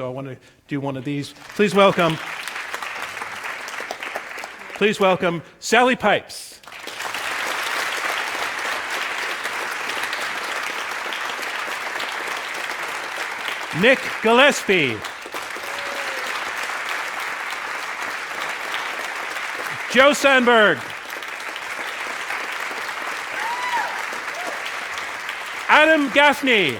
So I want to do one of these. Please welcome Sally Pipes. Nick Gillespie. Joe Sanberg. Adam Gaffney.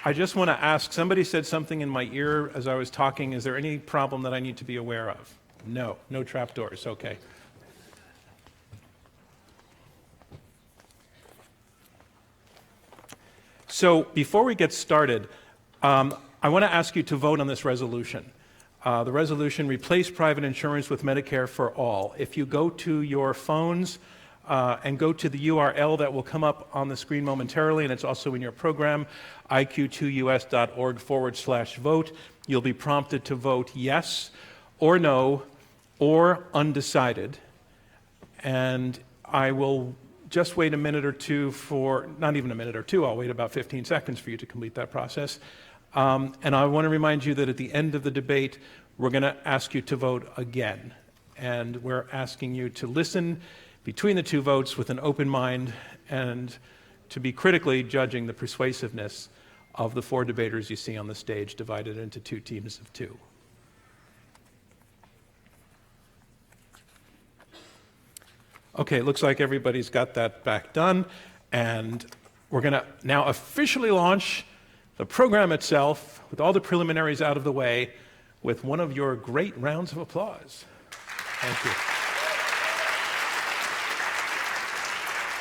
I just want to ask, somebody said something in my ear as I was talking. Is there any problem that I need to be aware of? No trapdoors, okay. So before we get started, I want to ask you to vote on this resolution. The resolution, replace private insurance with Medicare for all. If you go to your phones and go to the URL that will come up on the screen momentarily, and it's also in your program, iq2us.org/vote, you'll be prompted to vote yes or no or undecided. And I will just wait a minute or two not even a minute or two, I'll wait about 15 seconds for you to complete that process. And I want to remind you that at the end of the debate, we're going to ask you to vote again. And we're asking you to listen between the two votes with an open mind and to be critically judging the persuasiveness of the four debaters you see on the stage, divided into two teams of two. Okay, looks like everybody's got that back done, and we're going to now officially launch the program itself with all the preliminaries out of the way with one of your great rounds of applause. Thank you.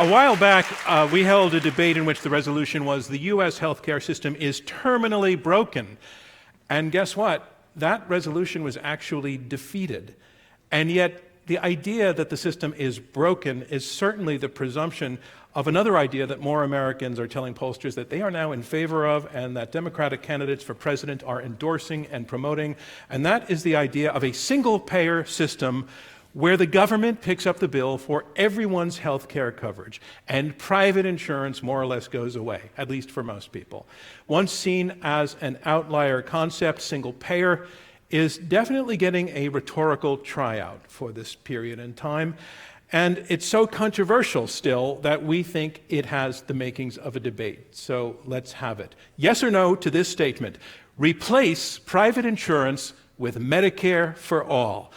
A while back, we held a debate in which the resolution was the U.S. healthcare system is terminally broken. And guess what? That resolution was actually defeated. And yet, the idea that the system is broken is certainly the presumption of another idea that more Americans are telling pollsters that they are now in favor of and that Democratic candidates for president are endorsing and promoting. And that is the idea of a single-payer system where the government picks up the bill for everyone's health care coverage, and private insurance more or less goes away, at least for most people. Once seen as an outlier concept, single payer is definitely getting a rhetorical tryout for this period in time, and it's so controversial still that we think it has the makings of a debate. So let's have it. Yes or no to this statement: replace private insurance with Medicare for all.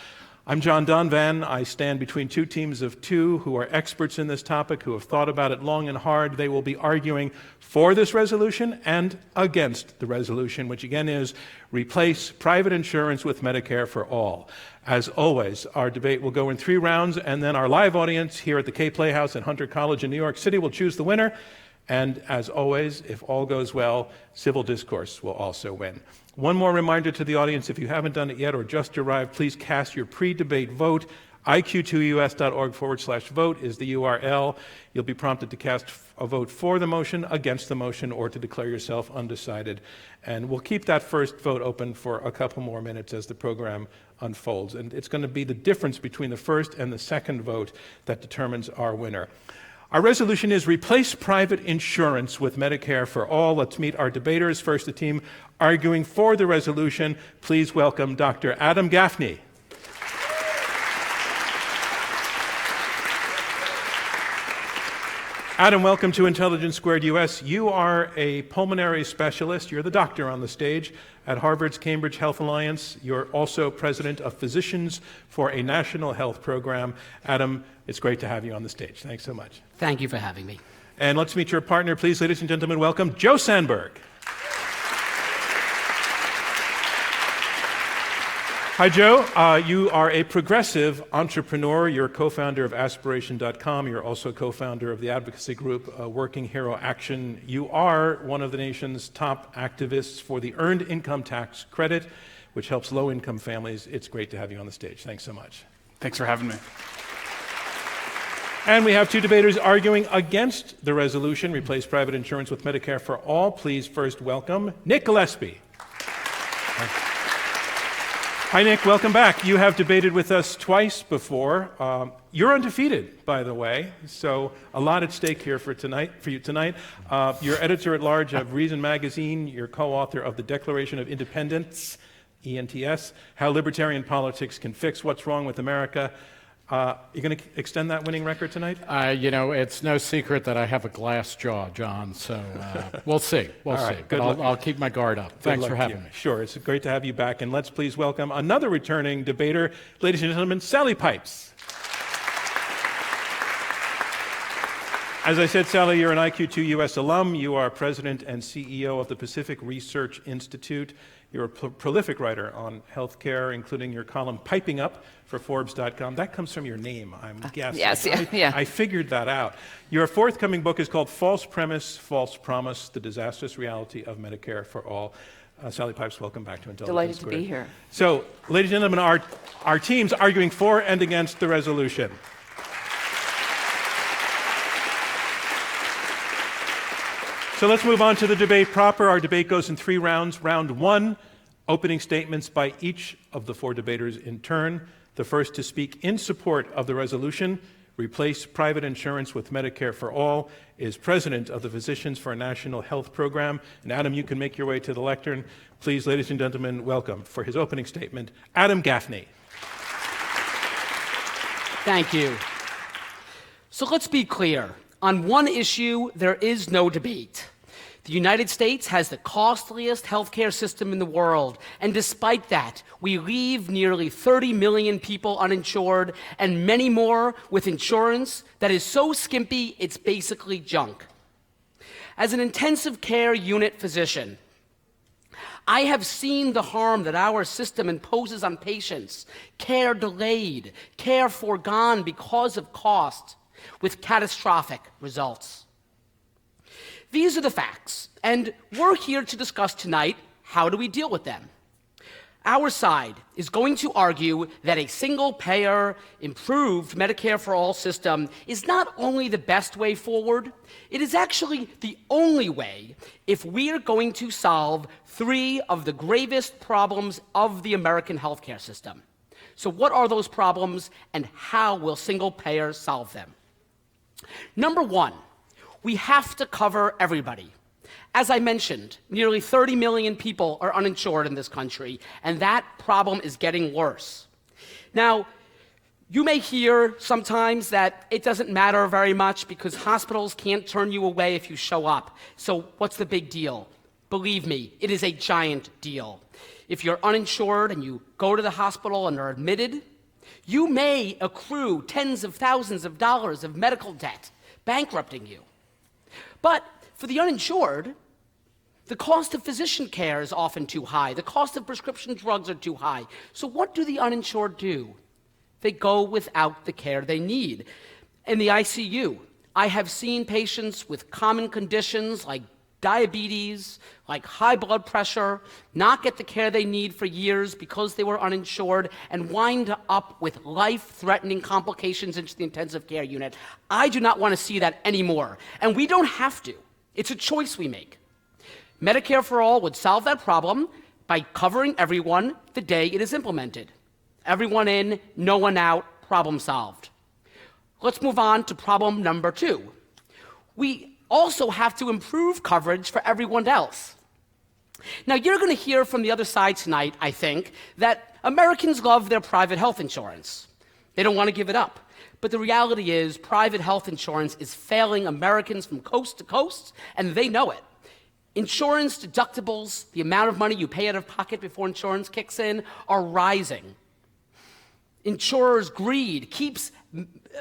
I'm John Donvan. I stand between two teams of two who are experts in this topic, who have thought about it long and hard. They will be arguing for this resolution and against the resolution, which again is replace private insurance with Medicare for all. As always, our debate will go in 3 rounds, and then our live audience here at the K Playhouse at Hunter College in New York City will choose the winner. And as always, if all goes well, civil discourse will also win. One more reminder to the audience: if you haven't done it yet or just arrived, please cast your pre-debate vote. iq2us.org/vote is the URL. You'll be prompted to cast a vote for the motion, against the motion, or to declare yourself undecided. And we'll keep that first vote open for a couple more minutes as the program unfolds. And it's going to be the difference between the first and the second vote that determines our winner. Our resolution is replace private insurance with Medicare for all. Let's meet our debaters. First, the team arguing for the resolution. Please welcome Dr. Adam Gaffney. Adam, welcome to Intelligence Squared US. You are a pulmonary specialist. You're the doctor on the stage at Harvard's Cambridge Health Alliance. You're also president of Physicians for a National Health Program. Adam, it's great to have you on the stage. Thanks so much. Thank you for having me. And let's meet your partner, please, ladies and gentlemen. Welcome Joe Sanberg. Hi, Joe. You are a progressive entrepreneur. You're co-founder of Aspiration.com. You're also co-founder of the advocacy group Working Hero Action. You are one of the nation's top activists for the Earned Income Tax Credit, which helps low-income families. It's great to have you on the stage. Thanks so much. Thanks for having me. And we have two debaters arguing against the resolution, replace private insurance with Medicare for all. Please first welcome Nick Gillespie. Hi, Nick. Welcome back. You have debated with us twice before. You're undefeated, by the way, so a lot at stake here for you tonight. You're editor-at-large of Reason Magazine. You're co-author of the Declaration of Independence, ENTS, How Libertarian Politics Can Fix What's Wrong with America. You going to extend that winning record tonight? It's no secret that I have a glass jaw, John, so we'll see. We'll see. Good luck. I'll keep my guard up. Thanks for having me. Sure. It's great to have you back. And let's please welcome another returning debater, ladies and gentlemen, Sally Pipes. As I said, Sally, you're an IQ2 US alum. You are president and CEO of the Pacific Research Institute. You're a prolific writer on healthcare, including your column Piping Up for Forbes.com. That comes from your name, I'm guessing. Yes, yeah. I figured that out. Your forthcoming book is called False Premise, False Promise, The Disastrous Reality of Medicare for All. Sally Pipes, welcome back to Intelligence Delighted Squared. to be here. So, ladies and gentlemen, our teams arguing for and against the resolution. So let's move on to the debate proper. Our debate goes in 3 rounds. Round 1, opening statements by each of the 4 debaters in turn. The first to speak in support of the resolution, replace private insurance with Medicare for all, is president of the Physicians for a National Health Program. And Adam, you can make your way to the lectern. Please, ladies and gentlemen, welcome for his opening statement, Adam Gaffney. Thank you. So let's be clear. On one issue, there is no debate. The United States has the costliest healthcare system in the world, and despite that, we leave nearly 30 million people uninsured and many more with insurance that is so skimpy it's basically junk. As an intensive care unit physician, I have seen the harm that our system imposes on patients, care delayed, care foregone because of cost, with catastrophic results. These are the facts, and we're here to discuss tonight how do we deal with them. Our side is going to argue that a single-payer, improved Medicare for all system is not only the best way forward, it is actually the only way if we are going to solve 3 of the gravest problems of the American healthcare system. So what are those problems, and how will single-payer solve them? Number 1, we have to cover everybody. As I mentioned, nearly 30 million people are uninsured in this country, and that problem is getting worse. Now, you may hear sometimes that it doesn't matter very much because hospitals can't turn you away if you show up. So what's the big deal? Believe me, it is a giant deal. If you're uninsured and you go to the hospital and are admitted, you may accrue tens of thousands of dollars of medical debt, bankrupting you. But for the uninsured, the cost of physician care is often too high. The cost of prescription drugs are too high. So what do the uninsured do? They go without the care they need. In the ICU, I have seen patients with common conditions like diabetes, like high blood pressure, not get the care they need for years because they were uninsured and wind up with life-threatening complications into the intensive care unit. I do not want to see that anymore, and we don't have to. It's a choice we make. Medicare for all would solve that problem by covering everyone the day it is implemented. Everyone in, no one out, problem solved. Let's move on to problem number 2. We also have to improve coverage for everyone else. Now, you're going to hear from the other side tonight, I think, that Americans love their private health insurance. They don't want to give it up. But the reality is, private health insurance is failing Americans from coast to coast, and they know it. Insurance deductibles, the amount of money you pay out of pocket before insurance kicks in, are rising. Insurers' greed keeps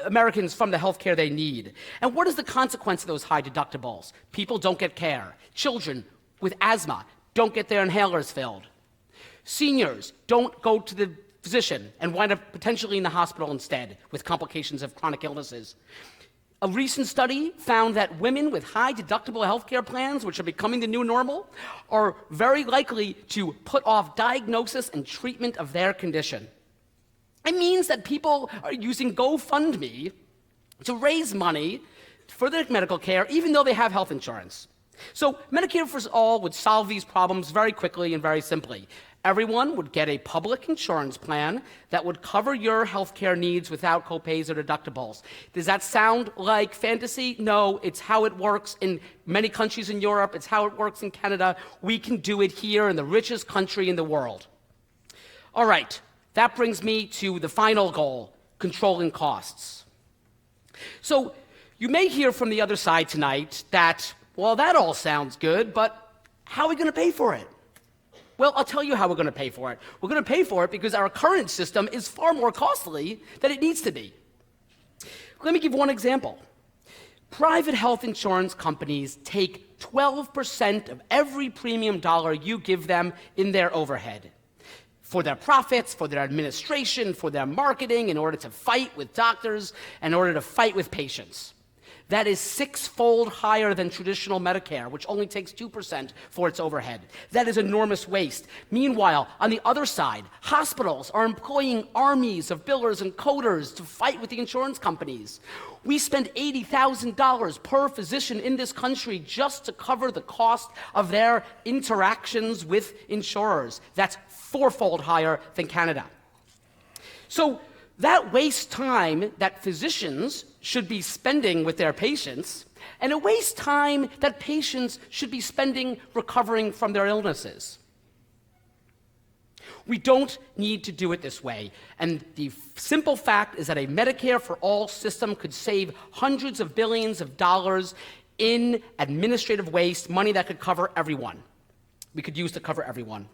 Americans from the health care they need. And what is the consequence of those high deductibles? People don't get care. Children with asthma don't get their inhalers filled. Seniors don't go to the physician and wind up potentially in the hospital instead with complications of chronic illnesses. A recent study found that women with high deductible health care plans, which are becoming the new normal, are very likely to put off diagnosis and treatment of their condition. It means that people are using GoFundMe to raise money for their medical care, even though they have health insurance. So Medicare for All would solve these problems very quickly and very simply. Everyone would get a public insurance plan that would cover your healthcare needs without copays or deductibles. Does that sound like fantasy? No, it's how it works in many countries in Europe. It's how it works in Canada. We can do it here in the richest country in the world. All right, that brings me to the final goal, controlling costs. So you may hear from the other side tonight that, well, that all sounds good, but how are we going to pay for it? Well, I'll tell you how we're going to pay for it. We're going to pay for it because our current system is far more costly than it needs to be. Let me give one example. Private health insurance companies take 12% of every premium dollar you give them in their overhead. For their profits, for their administration, for their marketing, in order to fight with doctors, in order to fight with patients. That is 6-fold higher than traditional Medicare, which only takes 2% for its overhead. That is enormous waste. Meanwhile, on the other side, hospitals are employing armies of billers and coders to fight with the insurance companies. We spend $80,000 per physician in this country just to cover the cost of their interactions with insurers. That's 4-fold higher than Canada. So that wastes time that physicians should be spending with their patients, and it wastes time that patients should be spending recovering from their illnesses. We don't need to do it this way, and the simple fact is that a Medicare for All system could save hundreds of billions of dollars in administrative waste, money that could cover everyone. We could use to cover everyone.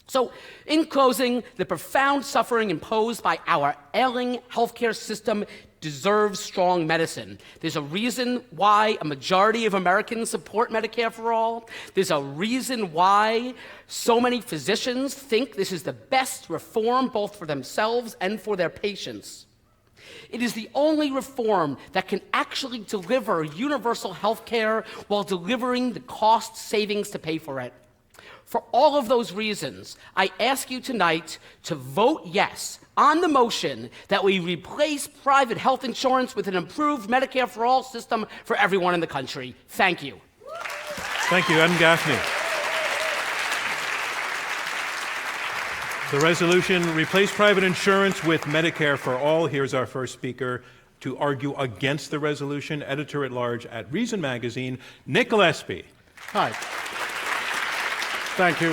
So, in closing, the profound suffering imposed by our ailing healthcare system deserves strong medicine. There's a reason why a majority of Americans support Medicare for All. There's a reason why so many physicians think this is the best reform both for themselves and for their patients. It is the only reform that can actually deliver universal health care while delivering the cost savings to pay for it. For all of those reasons, I ask you tonight to vote yes on the motion that we replace private health insurance with an improved Medicare for All system for everyone in the country. Thank you. Thank you, Adam Gaffney. The resolution, replace private insurance with Medicare for All. Here's our first speaker to argue against the resolution, editor-at-large at Reason Magazine, Nick Gillespie. Hi. Thank you,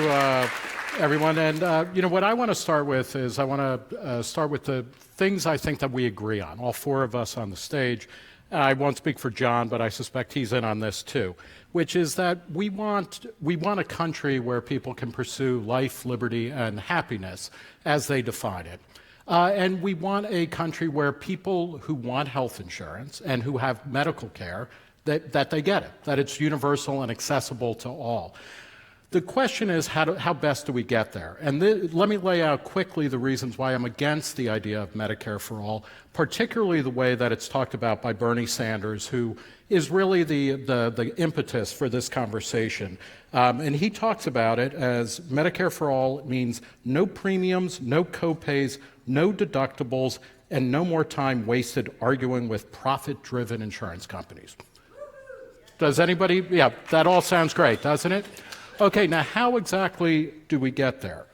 everyone. And what I want to start with is I want to start with the things I think that we agree on, all four of us on the stage. I won't speak for John, but I suspect he's in on this too, which is that we want a country where people can pursue life, liberty, and happiness as they define it. And we want a country where people who want health insurance and who have medical care, that they get it, that it's universal and accessible to all. The question is, how best do we get there? And let me lay out quickly the reasons why I'm against the idea of Medicare for All, particularly the way that it's talked about by Bernie Sanders, who is really the impetus for this conversation. And he talks about it as Medicare for All means no premiums, no copays, no deductibles, and no more time wasted arguing with profit-driven insurance companies. Does anybody? Yeah, that all sounds great, doesn't it? Okay, now how exactly do we get there?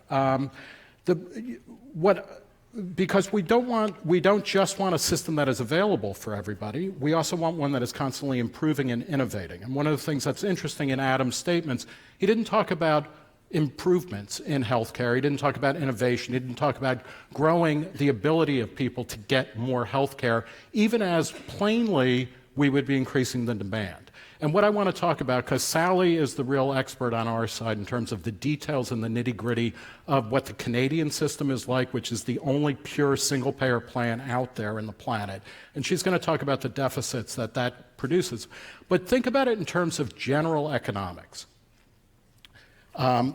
Because we don't just want a system that is available for everybody. We also want one that is constantly improving and innovating. And one of the things that's interesting in Adam's statements, he didn't talk about improvements in healthcare. He didn't talk about innovation. He didn't talk about growing the ability of people to get more healthcare, even as plainly we would be increasing the demand. And what I want to talk about, because Sally is the real expert on our side in terms of the details and the nitty-gritty of what the Canadian system is like, which is the only pure single-payer plan out there in the planet. And she's going to talk about the deficits that produces. But think about it in terms of general economics. In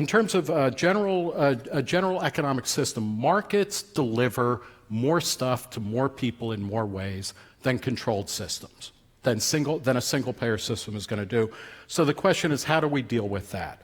terms of a general economic system, markets deliver more stuff to more people in more ways than controlled systems. Than a single-payer system is going to do. So the question is, how do we deal with that?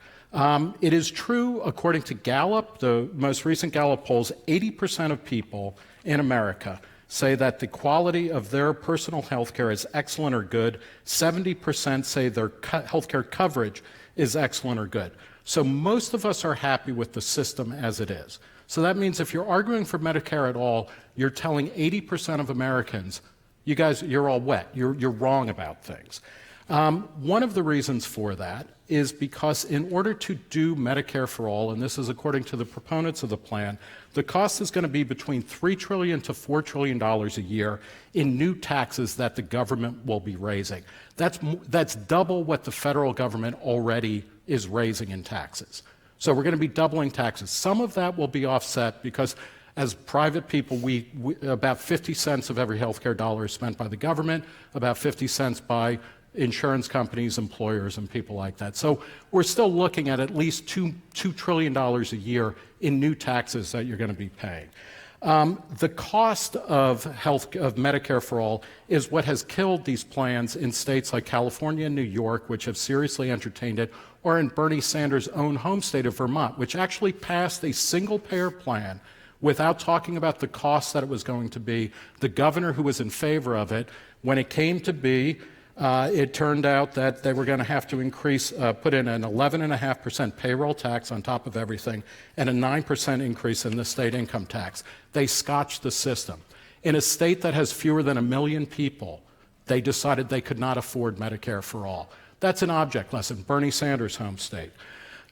It is true, according to Gallup, the most recent Gallup polls, 80% of people in America say that the quality of their personal health care is excellent or good. 70% say their health care coverage is excellent or good. So most of us are happy with the system as it is. So that means if you're arguing for Medicare at all, you're telling 80% of Americans, you guys, you're all wet. You're wrong about things. One of the reasons for that is because in order to do Medicare for all, and this is according to the proponents of the plan, the cost is going to be between $3 trillion to $4 trillion a year in new taxes that the government will be raising. That's double what the federal government already is raising in taxes. So we're going to be doubling taxes. Some of that will be offset because as private people, we about 50 cents of every healthcare dollar is spent by the government, about 50 cents by insurance companies, employers, and people like that. So we're still looking at least $2 trillion a year in new taxes that you're going to be paying. The cost of Medicare for all is what has killed these plans in states like California and New York, which have seriously entertained it, or in Bernie Sanders' own home state of Vermont, which actually passed a single-payer plan without talking about the cost that it was going to be. The governor who was in favor of it, when it came to be, it turned out that they were going to have to put in an 11.5% payroll tax on top of everything and a 9% increase in the state income tax. They scotched the system. In a state that has fewer than 1 million people, they decided they could not afford Medicare for all. That's an object lesson, Bernie Sanders' home state.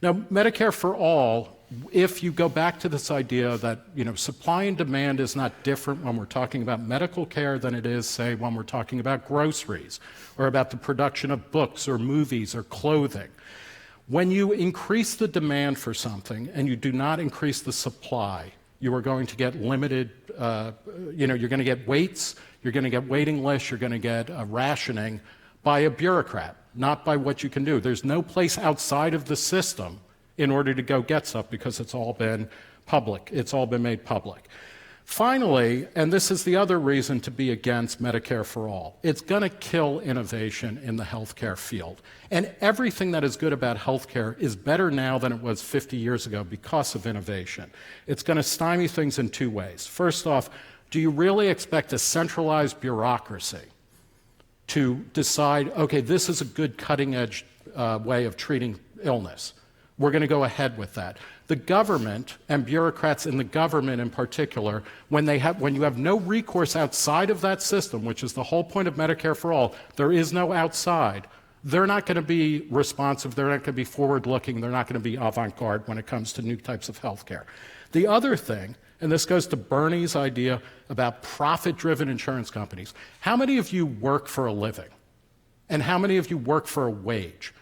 Now, Medicare for all, if you go back to this idea that supply and demand is not different when we're talking about medical care than it is, say, when we're talking about groceries or about the production of books or movies or clothing. When you increase the demand for something and you do not increase the supply, you are going to get limited, you're going to get waits, you're going to get waiting lists, you're going to get rationing by a bureaucrat, not by what you can do. There's no place outside of the system in order to go get stuff because it's all been public. It's all been made public. Finally, and this is the other reason to be against Medicare for all, it's going to kill innovation in the healthcare field. And everything that is good about healthcare is better now than it was 50 years ago because of innovation. It's going to stymie things in two ways. First off, do you really expect a centralized bureaucracy to decide, okay, this is a good cutting-edge way of treating illness? We're going to go ahead with that. The government and bureaucrats in the government in particular, when you have no recourse outside of that system, which is the whole point of Medicare for all, there is no outside, they're not going to be responsive, they're not going to be forward-looking, they're not going to be avant-garde when it comes to new types of healthcare. The other thing, and this goes to Bernie's idea about profit-driven insurance companies. How many of you work for a living? And how many of you work for a wage?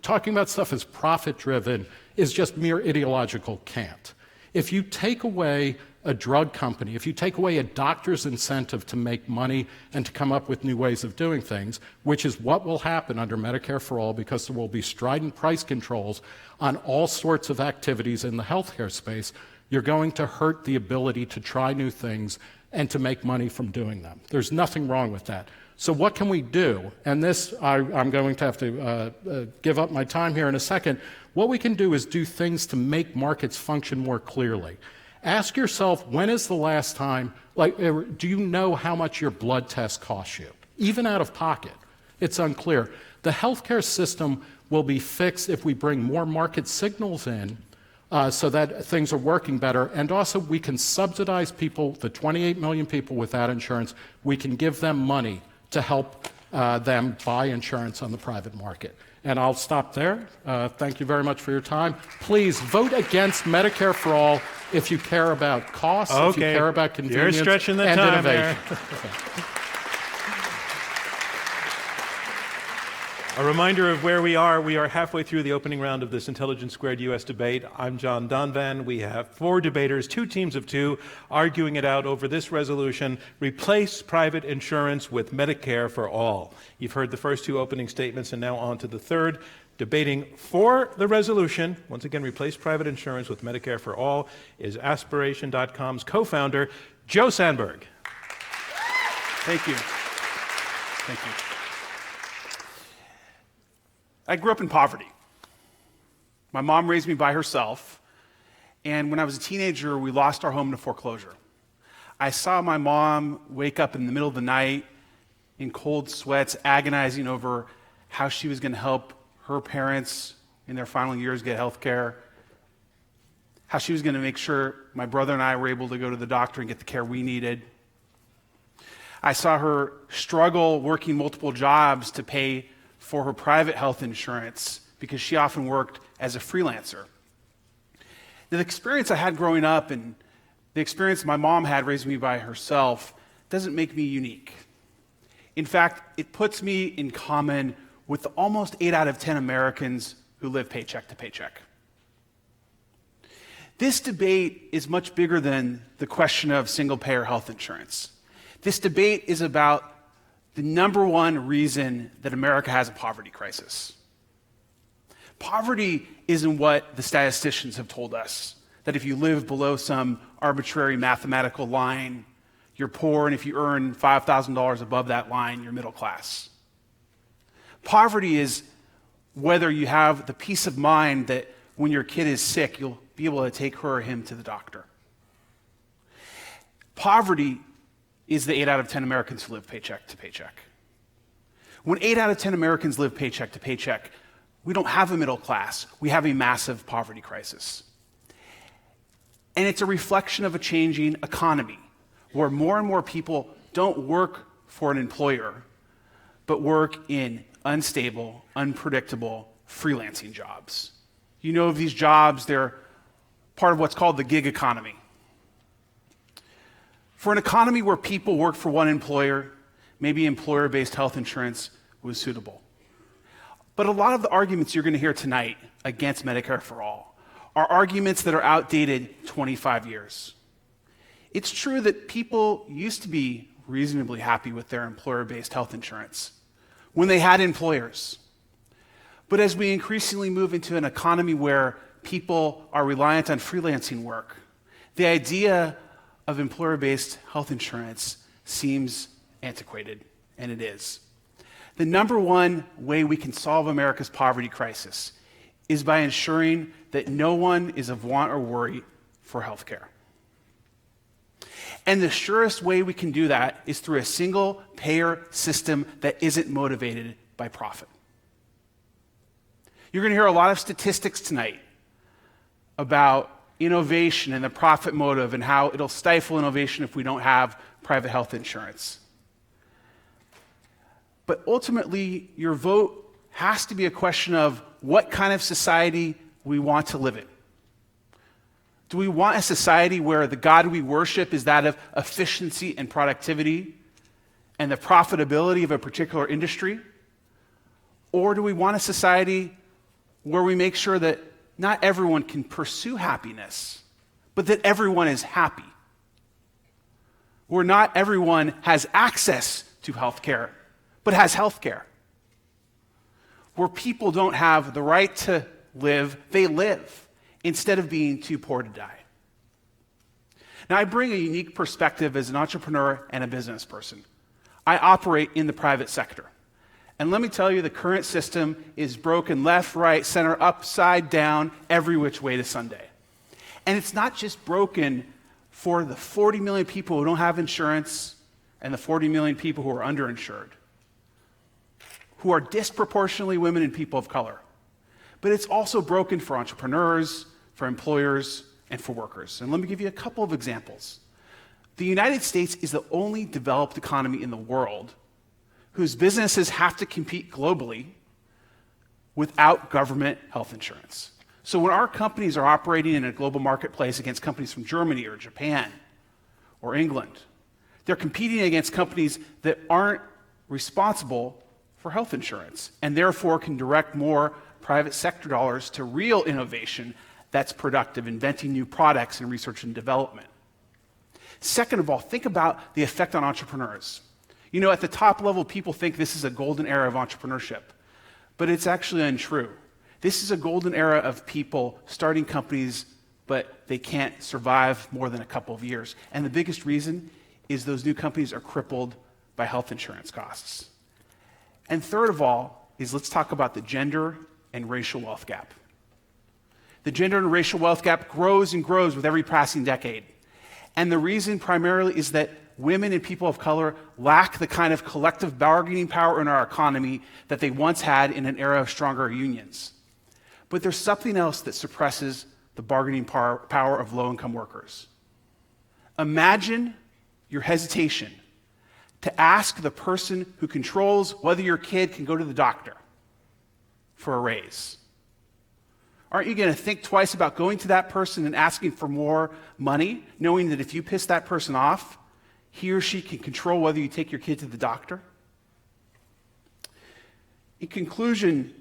Talking about stuff as profit-driven is just mere ideological cant. If you take away a drug company, if you take away a doctor's incentive to make money and to come up with new ways of doing things, which is what will happen under Medicare for all because there will be strident price controls on all sorts of activities in the healthcare space, you're going to hurt the ability to try new things and to make money from doing them. There's nothing wrong with that. So what can we do? And this, I'm going to have to give up my time here in a second. What we can do is do things to make markets function more clearly. Ask yourself, when is the last time, do you know how much your blood test costs you? Even out of pocket. It's unclear. The healthcare system will be fixed if we bring more market signals in so that things are working better. And also we can subsidize people, the 28 million people without insurance, we can give them money to help them buy insurance on the private market. And I'll stop there. Thank you very much for your time. Please vote against Medicare for all if you care about costs, if you care about convenience You're stretching the and time innovation. A reminder of where we are. We are halfway through the opening round of this Intelligence Squared U.S. debate. I'm John Donvan. We have 4 debaters, 2 teams of 2, arguing it out over this resolution: replace private insurance with Medicare for all. You've heard the first 2 opening statements, and now on to the third. Debating for the resolution, once again, replace private insurance with Medicare for all, is Aspiration.com's co-founder, Joe Sanberg. Thank you. Thank you. I grew up in poverty. My mom raised me by herself, and when I was a teenager, we lost our home to foreclosure. I saw my mom wake up in the middle of the night in cold sweats, agonizing over how she was going to help her parents in their final years get health care, how she was going to make sure my brother and I were able to go to the doctor and get the care we needed. I saw her struggle working multiple jobs to pay for her private health insurance because she often worked as a freelancer. The experience I had growing up and the experience my mom had raising me by herself doesn't make me unique. In fact, it puts me in common with the almost 8 out of 10 Americans who live paycheck to paycheck. This debate is much bigger than the question of single-payer health insurance. This debate is about the number one reason that America has a poverty crisis. Poverty isn't what the statisticians have told us, that if you live below some arbitrary mathematical line, you're poor, and if you earn $5,000 above that line, you're middle class. Poverty is whether you have the peace of mind that when your kid is sick, you'll be able to take her or him to the doctor. Poverty is the 8 out of 10 Americans who live paycheck to paycheck. When 8 out of 10 Americans live paycheck to paycheck, we don't have a middle class. We have a massive poverty crisis. And it's a reflection of a changing economy where more and more people don't work for an employer, but work in unstable, unpredictable, freelancing jobs. You know of these jobs, they're part of what's called the gig economy. For an economy where people work for one employer, maybe employer-based health insurance was suitable. But a lot of the arguments you're going to hear tonight against Medicare for All are arguments that are outdated 25 years. It's true that people used to be reasonably happy with their employer-based health insurance when they had employers. But as we increasingly move into an economy where people are reliant on freelancing work, the idea of employer-based health insurance seems antiquated, and it is. The number one way we can solve America's poverty crisis is by ensuring that no one is of want or worry for health care. And the surest way we can do that is through a single payer system that isn't motivated by profit. You're going to hear a lot of statistics tonight about innovation and the profit motive and how it'll stifle innovation if we don't have private health insurance. But ultimately, your vote has to be a question of what kind of society we want to live in. Do we want a society where the God we worship is that of efficiency and productivity and the profitability of a particular industry? Or do we want a society where we make sure that not everyone can pursue happiness, but that everyone is happy? Where not everyone has access to health care, but has health care? Where people don't have the right to live, they live, instead of being too poor to die. Now, I bring a unique perspective as an entrepreneur and a business person. I operate in the private sector. And let me tell you, the current system is broken left, right, center, upside down, every which way to Sunday. And it's not just broken for the 40 million people who don't have insurance and the 40 million people who are underinsured, who are disproportionately women and people of color. But it's also broken for entrepreneurs, for employers, and for workers. And let me give you a couple of examples. The United States is the only developed economy in the world whose businesses have to compete globally without government health insurance. So when our companies are operating in a global marketplace against companies from Germany or Japan or England, they're competing against companies that aren't responsible for health insurance and therefore can direct more private sector dollars to real innovation that's productive, inventing new products and research and development. Second of all, think about the effect on entrepreneurs. You know, at the top level, people think this is a golden era of entrepreneurship, but it's actually untrue. This is a golden era of people starting companies, but they can't survive more than a couple of years. And the biggest reason is those new companies are crippled by health insurance costs. And third of all is let's talk about the gender and racial wealth gap. The gender and racial wealth gap grows and grows with every passing decade. And the reason primarily is that women and people of color lack the kind of collective bargaining power in our economy that they once had in an era of stronger unions. But there's something else that suppresses the bargaining power of low-income workers. Imagine your hesitation to ask the person who controls whether your kid can go to the doctor for a raise. Aren't you going to think twice about going to that person and asking for more money, knowing that if you piss that person off, he or she can control whether you take your kid to the doctor? In conclusion,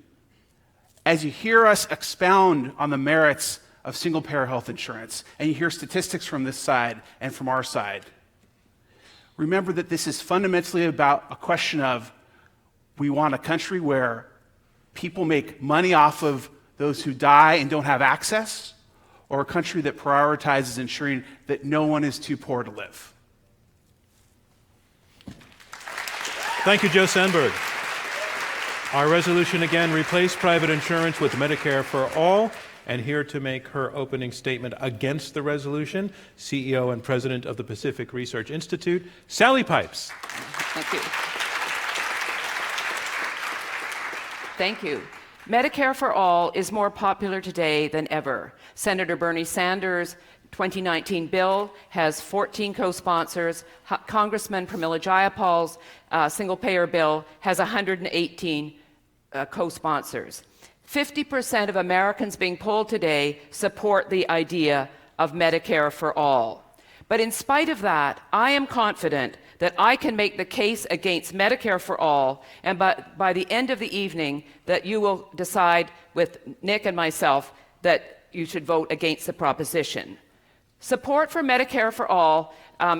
as you hear us expound on the merits of single-payer health insurance, and you hear statistics from this side and from our side, remember that this is fundamentally about a question of, we want a country where people make money off of those who die and don't have access, or a country that prioritizes ensuring that no one is too poor to live. Thank you, Joe Sanberg. Our resolution again, replace private insurance with Medicare for all. And here to make her opening statement against the resolution, CEO and President of the Pacific Research Institute, Sally Pipes. Thank you. Thank you. Medicare for All is more popular today than ever. Senator Bernie Sanders' 2019 bill has 14 co-sponsors. Congressman Pramila Jayapal's single-payer bill has 118 co-sponsors. 50% of Americans being polled today support the idea of Medicare for all. But in spite of that, I am confident that I can make the case against Medicare for all, and by the end of the evening, that you will decide with Nick and myself that you should vote against the proposition. Support for Medicare for all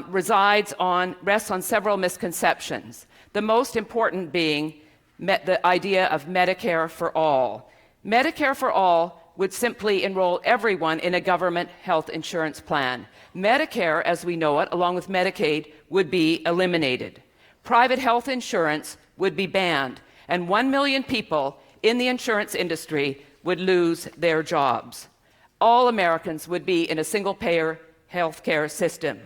rests on several misconceptions, the most important being the idea of Medicare for all. Medicare for all would simply enroll everyone in a government health insurance plan. Medicare, as we know it, along with Medicaid, would be eliminated. Private health insurance would be banned, and 1 million people in the insurance industry would lose their jobs. All Americans would be in a single-payer healthcare system.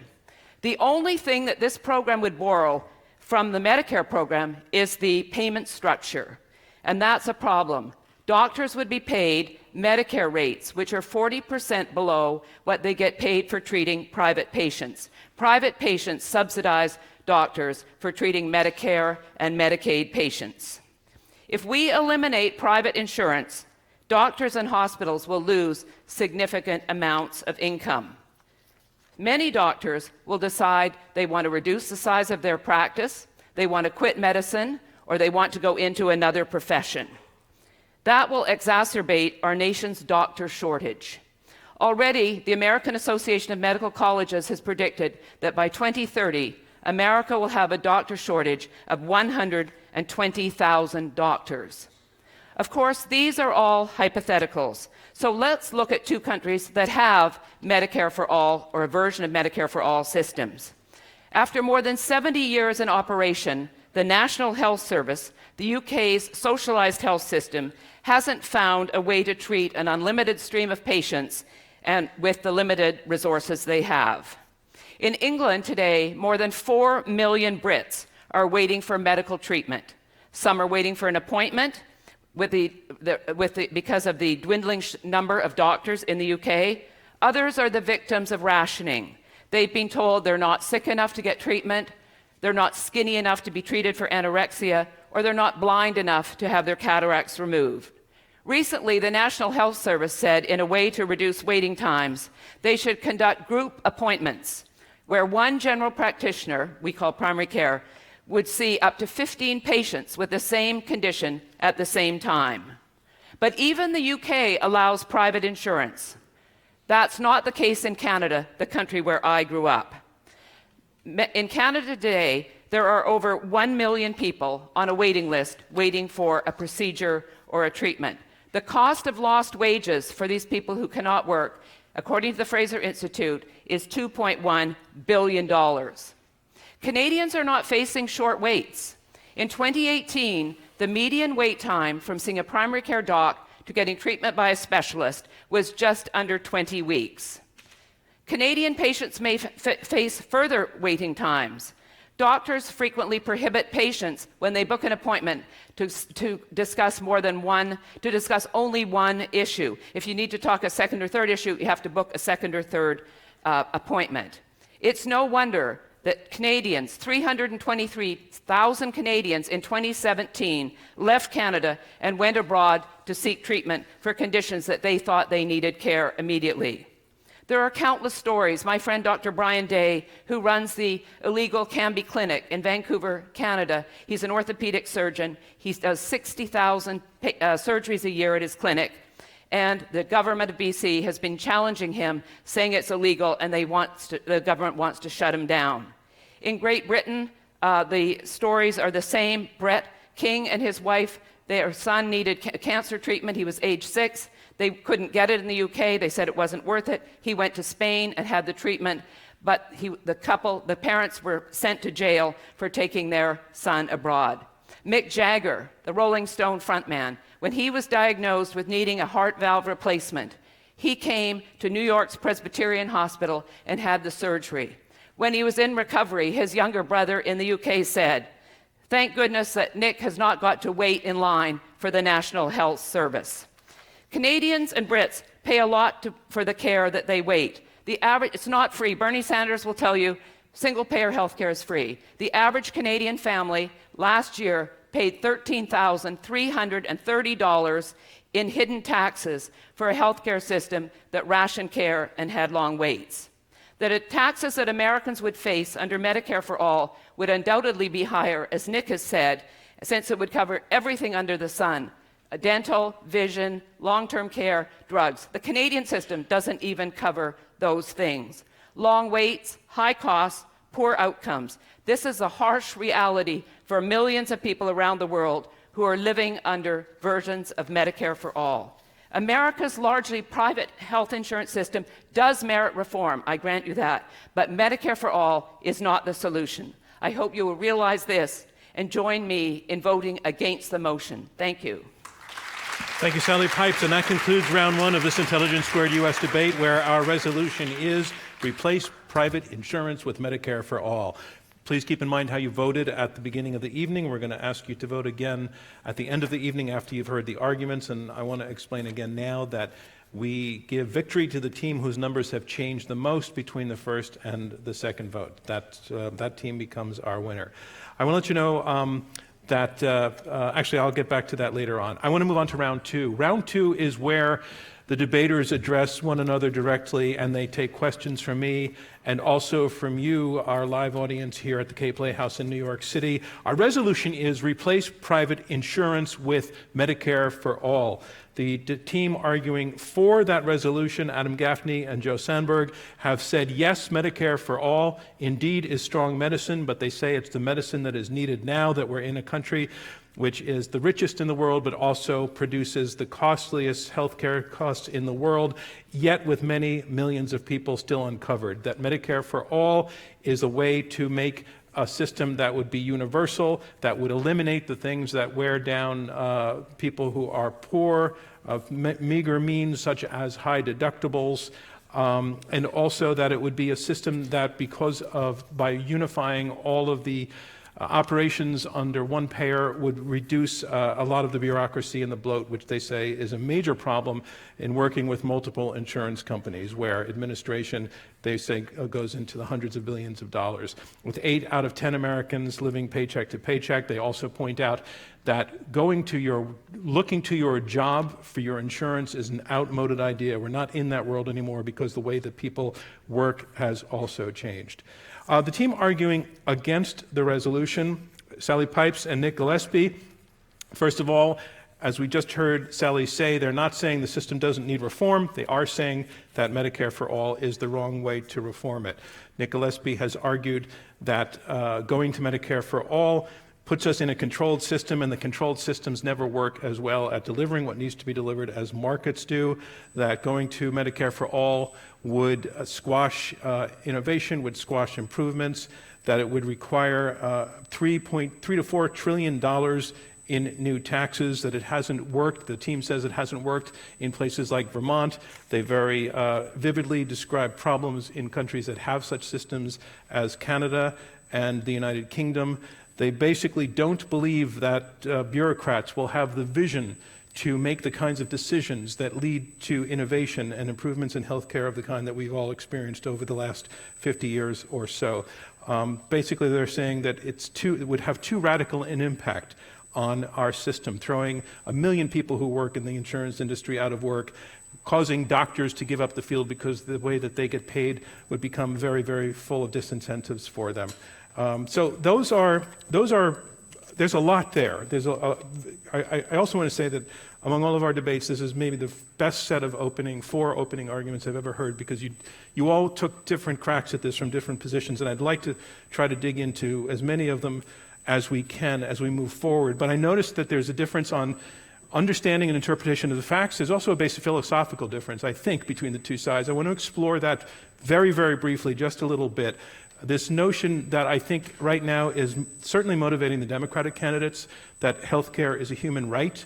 The only thing that this program would borrow from the Medicare program is the payment structure, and that's a problem. Doctors would be paid Medicare rates, which are 40% below what they get paid for treating private patients. Private patients subsidize doctors for treating Medicare and Medicaid patients. If we eliminate private insurance, doctors and hospitals will lose significant amounts of income. Many doctors will decide they want to reduce the size of their practice, they want to quit medicine, or they want to go into another profession. That will exacerbate our nation's doctor shortage. Already, the American Association of Medical Colleges has predicted that by 2030, America will have a doctor shortage of 120,000 doctors. Of course, these are all hypotheticals. So let's look at two countries that have Medicare for all, or a version of Medicare for all systems. After more than 70 years in operation, the National Health Service, the UK's socialised health system, hasn't found a way to treat an unlimited stream of patients and with the limited resources they have. In England today, more than 4 million Brits are waiting for medical treatment. Some are waiting for an appointment because of the dwindling number of doctors in the UK. Others are the victims of rationing. They've been told they're not sick enough to get treatment, they're not skinny enough to be treated for anorexia, or they're not blind enough to have their cataracts removed. Recently, the National Health Service said, in a way to reduce waiting times, they should conduct group appointments where one general practitioner, we call primary care, would see up to 15 patients with the same condition at the same time. But even the UK allows private insurance. That's not the case in Canada, the country where I grew up. In Canada today, there are over 1 million people on a waiting list waiting for a procedure or a treatment. The cost of lost wages for these people who cannot work, according to the Fraser Institute, is $2.1 billion. Canadians are not facing short waits. In 2018, the median wait time from seeing a primary care doc to getting treatment by a specialist was just under 20 weeks. Canadian patients may face further waiting times. Doctors frequently prohibit patients when they book an appointment to discuss only one issue. If you need to talk a second or third issue, you have to book a second or third appointment. It's no wonder that 323,000 Canadians in 2017 left Canada and went abroad to seek treatment for conditions that they thought they needed care immediately. There are countless stories. My friend Dr. Brian Day, who runs the illegal Cambie Clinic in Vancouver, Canada, he's an orthopedic surgeon. He does 60,000 surgeries a year at his clinic. And the government of BC has been challenging him, saying it's illegal, and the government wants to shut him down. In Great Britain, the stories are the same. Brett King and his wife, their son needed cancer treatment. He was age 6. They couldn't get it in the UK. They said it wasn't worth it. He went to Spain and had the treatment, but the parents were sent to jail for taking their son abroad. Mick Jagger, the Rolling Stone frontman, when he was diagnosed with needing a heart valve replacement, he came to New York's Presbyterian Hospital and had the surgery. When he was in recovery, his younger brother in the UK said, "Thank goodness that Nick has not got to wait in line for the National Health Service." Canadians and Brits pay a lot for the care that they wait. It's not free. Bernie Sanders will tell you single-payer health care is free. The average Canadian family last year paid $13,330 in hidden taxes for a health care system that rationed care and had long waits. The taxes that Americans would face under Medicare for All would undoubtedly be higher, as Nick has said, since it would cover everything under the sun: dental, vision, long-term care, drugs. The Canadian system doesn't even cover those things. Long waits, high costs, poor outcomes. This is a harsh reality for millions of people around the world who are living under versions of Medicare for All. America's largely private health insurance system does merit reform, I grant you that, but Medicare for All is not the solution. I hope you will realize this and join me in voting against the motion. Thank you. Thank you, Sally Pipes. And that concludes round one of this Intelligence Squared U.S. debate, where our resolution is replace private insurance with Medicare for All. Please keep in mind how you voted at the beginning of the evening. We're going to ask you to vote again at the end of the evening after you've heard the arguments. And I want to explain again now that we give victory to the team whose numbers have changed the most between the first and the second vote. That team becomes our winner. I want to let you know actually, I'll get back to that later on. I want to move on to round two. Round two is where the debaters address one another directly, and they take questions from me and also from you, our live audience here at the K Playhouse in New York City. Our resolution is replace private insurance with Medicare for All. The team arguing for that resolution, Adam Gaffney and Joe Sanberg, have said yes, Medicare for All indeed is strong medicine, but they say it's the medicine that is needed now that we're in a country which is the richest in the world, but also produces the costliest healthcare costs in the world, yet with many millions of people still uncovered. That Medicare for All is a way to make a system that would be universal, that would eliminate the things that wear down people who are poor, of meager means, such as high deductibles, and also that it would be a system that, by unifying all of the operations under one payer, would reduce a lot of the bureaucracy and the bloat, which they say is a major problem in working with multiple insurance companies, where administration, they say, goes into the hundreds of billions of dollars. With 8 out of 10 Americans living paycheck to paycheck, they also point out that looking to your job for your insurance is an outmoded idea. We're not in that world anymore because the way that people work has also changed. The team arguing against the resolution, Sally Pipes and Nick Gillespie. First of all, as we just heard Sally say, they're not saying the system doesn't need reform. They are saying that Medicare for All is the wrong way to reform it. Nick Gillespie has argued that going to Medicare for All puts us in a controlled system, and the controlled systems never work as well at delivering what needs to be delivered as markets do, that going to Medicare for All would squash innovation, would squash improvements, that it would require $3 to $4 trillion in new taxes, that it hasn't worked. The team says it hasn't worked in places like Vermont. They very vividly describe problems in countries that have such systems as Canada and the United Kingdom. They basically don't believe that bureaucrats will have the vision to make the kinds of decisions that lead to innovation and improvements in healthcare of the kind that we've all experienced over the last 50 years or so. Basically, they're saying that it would have too radical an impact on our system, throwing 1 million people who work in the insurance industry out of work, causing doctors to give up the field because the way that they get paid would become very, very full of disincentives for them. So there's a lot there. I also want to say that among all of our debates, this is maybe the best set of four opening arguments I've ever heard, because you all took different cracks at this from different positions, and I'd like to try to dig into as many of them as we can as we move forward. But I noticed that there's a difference on understanding and interpretation of the facts. There's also a basic philosophical difference, I think, between the two sides. I want to explore that very, very briefly, just a little bit. This notion that I think right now is certainly motivating the Democratic candidates, that healthcare is a human right.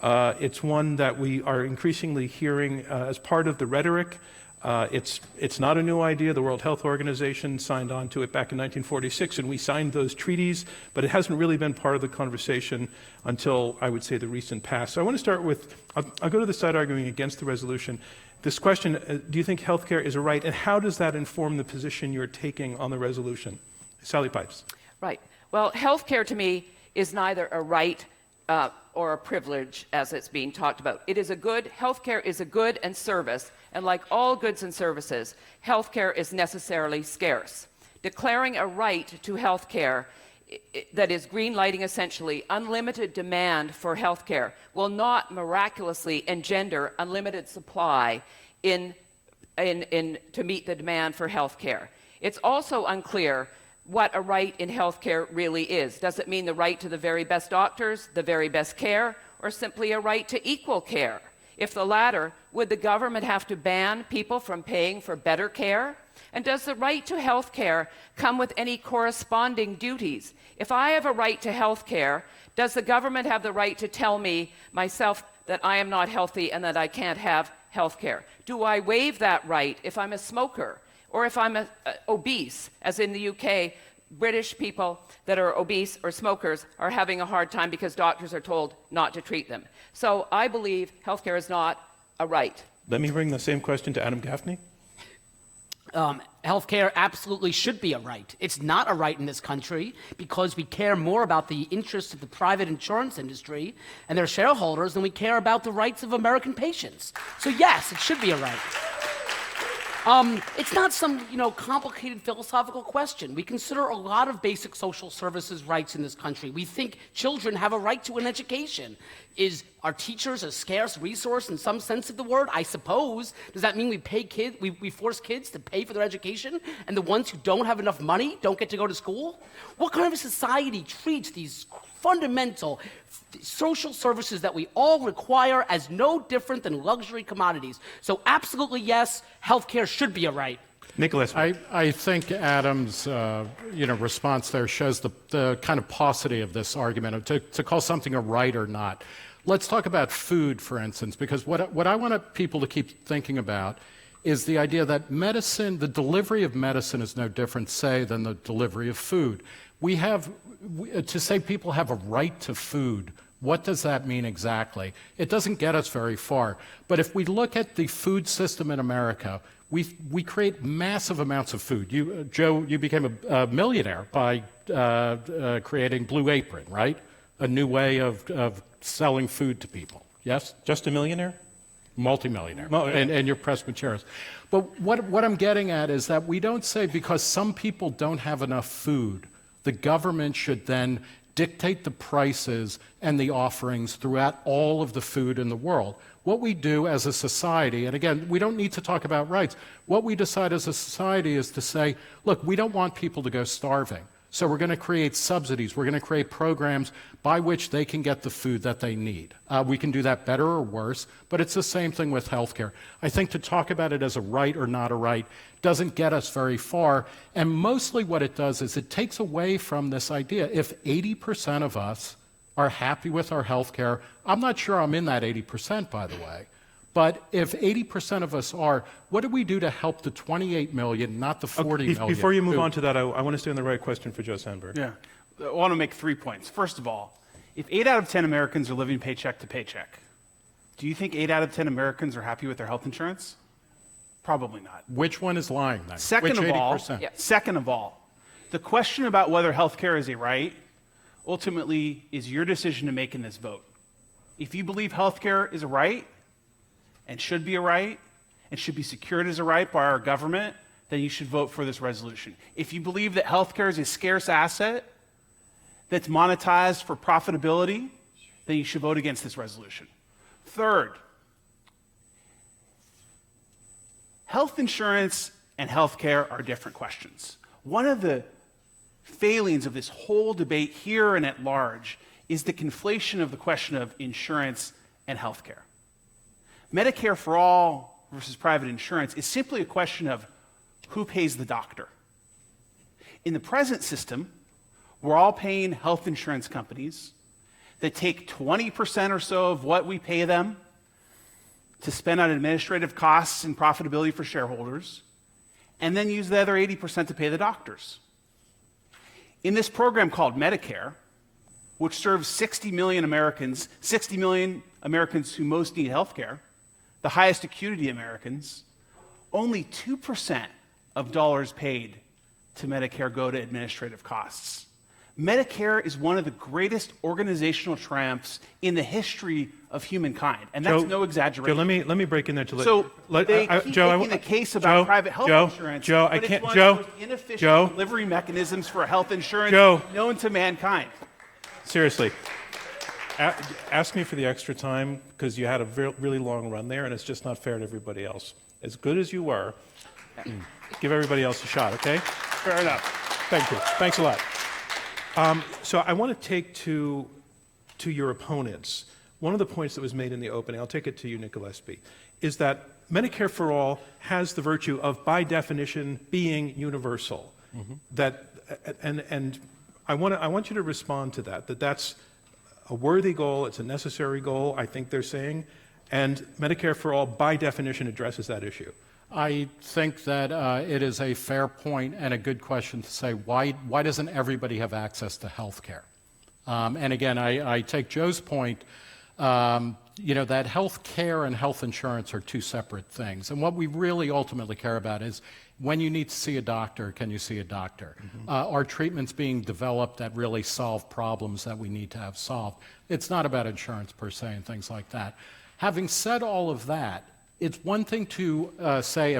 It's one that we are increasingly hearing as part of the rhetoric. It's not a new idea. The World Health Organization signed on to it back in 1946, and we signed those treaties, but it hasn't really been part of the conversation until, I would say, the recent past. So I want to start with, I'll go to the side arguing against the resolution. This question, do you think healthcare is a right, and how does that inform the position you're taking on the resolution? Sally Pipes. Right. Well, healthcare to me is neither a right or a privilege, as it's being talked about. Healthcare is a good and service, and like all goods and services, healthcare is necessarily scarce. Declaring a right to healthcare that is green-lighting essentially unlimited demand for healthcare will not miraculously engender unlimited supply to meet the demand for healthcare. It's also unclear what a right in healthcare really is. Does it mean the right to the very best doctors, the very best care, or simply a right to equal care? If the latter, would the government have to ban people from paying for better care? And does the right to health care come with any corresponding duties? If I have a right to health care, does the government have the right to tell me, myself, that I am not healthy and that I can't have health care? Do I waive that right if I'm a smoker or if I'm obese, as in the UK? British people that are obese or smokers are having a hard time because doctors are told not to treat them. So I believe healthcare is not a right. Let me bring the same question to Adam Gaffney. Healthcare absolutely should be a right. It's not a right in this country because we care more about the interests of the private insurance industry and their shareholders than we care about the rights of American patients. So yes, it should be a right. It's not some, complicated philosophical question. We consider a lot of basic social services rights in this country. We think children have a right to an education. Are teachers a scarce resource in some sense of the word? I suppose. Does that mean we force kids to pay for their education, and the ones who don't have enough money don't get to go to school? What kind of a society treats these fundamental social services that we all require as no different than luxury commodities? So absolutely yes, healthcare should be a right. Nicholas. I think Adam's response there shows the kind of paucity of this argument, to call something a right or not. Let's talk about food, for instance, because what I want people to keep thinking about is the idea that medicine, the delivery of medicine is no different, say, than the delivery of food. To say people have a right to food, what does that mean exactly? It doesn't get us very far. But if we look at the food system in America, we create massive amounts of food. Joe, you became a millionaire by creating Blue Apron, right? A new way of selling food to people. Yes? Just a millionaire? Multimillionaire. And you're Presbyterian. But what I'm getting at is that we don't say because some people don't have enough food, the government should then dictate the prices and the offerings throughout all of the food in the world. What we do as a society, and again, we don't need to talk about rights, what we decide as a society is to say, look, we don't want people to go starving. So we're going to create subsidies. We're going to create programs by which they can get the food that they need. We can do that better or worse, but it's the same thing with healthcare. I think to talk about it as a right or not a right doesn't get us very far, and mostly what it does is it takes away from this idea. If 80% of us are happy with our health care. I'm not sure I'm in that 80%, by the way. But if 80% of us are, what do we do to help the 28 million, not the 40 million? Before you move on to that, I want to stay on the right question for Joe Sanberg. Yeah. I want to make 3 points. First of all, if 8 out of 10 Americans are living paycheck to paycheck, do you think 8 out of 10 Americans are happy with their health insurance? Probably not. Which one is lying then? Second Which of all, 80%? Yeah. second of all, the question about whether health care is a right ultimately is your decision to make in this vote. If you believe health care is a right and should be a right and should be secured as a right by our government, then you should vote for this resolution. If you believe that health care is a scarce asset that's monetized for profitability, then you should vote against this resolution. Third, health insurance and health care are different questions. One of the failings of this whole debate here and at large is the conflation of the question of insurance and health care. Medicare for all versus private insurance is simply a question of who pays the doctor. In the present system, we're all paying health insurance companies that take 20% or so of what we pay them to spend on administrative costs and profitability for shareholders, and then use the other 80% to pay the doctors. In this program called Medicare, which serves 60 million Americans who most need health care, the highest acuity Americans, only 2% of dollars paid to Medicare go to administrative costs. Medicare is one of the greatest organizational triumphs in the history of humankind, and that's no exaggeration. Joe, let me break in there to let. So they keep Joe, making the case about private health insurance, Joe, but I it's can't. one Joe, of the most inefficient Joe, delivery mechanisms for health insurance Joe. known to mankind. seriously, ask me for the extra time because you had a really long run there, and it's just not fair to everybody else. As good as you were, give everybody else a shot, okay? Fair enough. Thank you. Thanks a lot. So I want to take to your opponents. One of the points that was made in the opening, I'll take it to you, Nick Gillespie, is that Medicare for all has the virtue of, by definition, being universal. That, and I want you to respond to that. That's a worthy goal. It's a necessary goal. I think they're saying, and Medicare for all, by definition, addresses that issue. I think that it is a fair point and a good question to say, why doesn't everybody have access to health care? And again, I take Joe's point, that health care and health insurance are two separate things. And what we really ultimately care about is when you need to see a doctor, can you see a doctor? Are treatments being developed that really solve problems that we need to have solved? It's not about insurance per se and things like that. Having said all of that, it's one thing to say,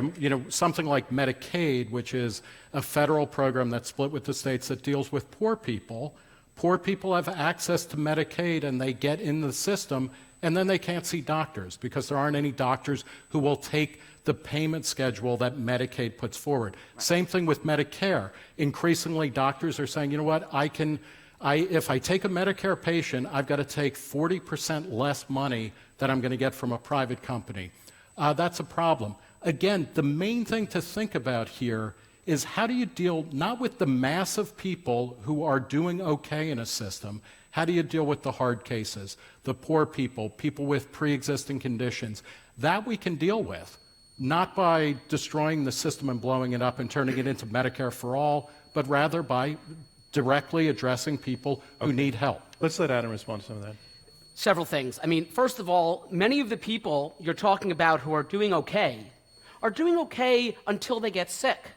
something like Medicaid, which is a federal program that's split with the states that deals with poor people. Poor people have access to Medicaid and they get in the system, and then they can't see doctors because there aren't any doctors who will take the payment schedule that Medicaid puts forward. Right. Same thing with Medicare. Increasingly, doctors are saying, you know what, if I take a Medicare patient, I've got to take 40% less money than I'm going to get from a private company. That's a problem. Again, the main thing to think about here is how do you deal not with the mass of people who are doing okay in a system, how do you deal with the hard cases, the poor people, people with pre-existing conditions? That we can deal with, not by destroying the system and blowing it up and turning it into Medicare for all, but rather by directly addressing people who need help. Let's let Adam respond to some of that. Several things. I mean, first of all, many of the people you're talking about who are doing okay until they get sick.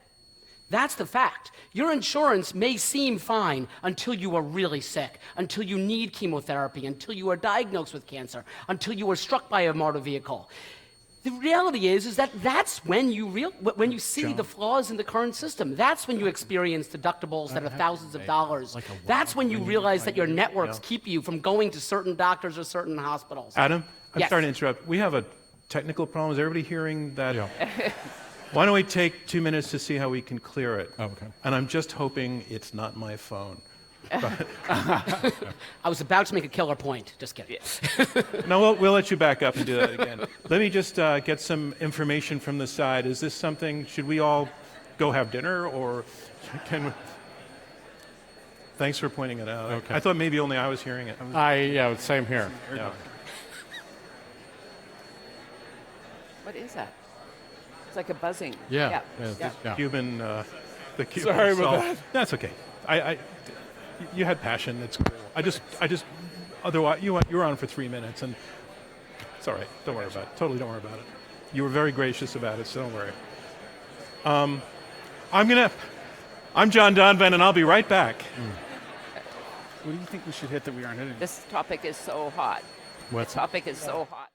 That's the fact. Your insurance may seem fine until you are really sick, until you need chemotherapy, until you are diagnosed with cancer, until you were struck by a motor vehicle. The reality is that that's when you see the flaws in the current system. That's when you experience deductibles that are thousands of dollars. That's when you realize that your networks keep you from going to certain doctors or certain hospitals. Adam, I'm Yes. sorry to interrupt. We have a technical problem. Is everybody hearing that? Yeah. Why don't we take 2 minutes to see how we can clear it? Oh, okay. And I'm just hoping it's not my phone. I was about to make a killer point. Just kidding. No, we'll let you back up and do that again. Let me just get some information from the side. Is this something, should we all go have dinner, or can we? Thanks for pointing it out. Okay. I thought maybe only I was hearing it. Yeah, same here. Yeah. What is that? It's like a buzzing. Yeah. Yeah. Cuban, the Cuban Sorry about salt. that. That's okay. You had passion. It's cool. I just, otherwise, you were on for 3 minutes, and it's all right. Don't worry about it. Totally don't worry about it. You were very gracious about it, so don't worry. I'm John Donvan, and I'll be right back. What do you think we should hit that we aren't hitting? This topic is so hot. What's The topic is so hot.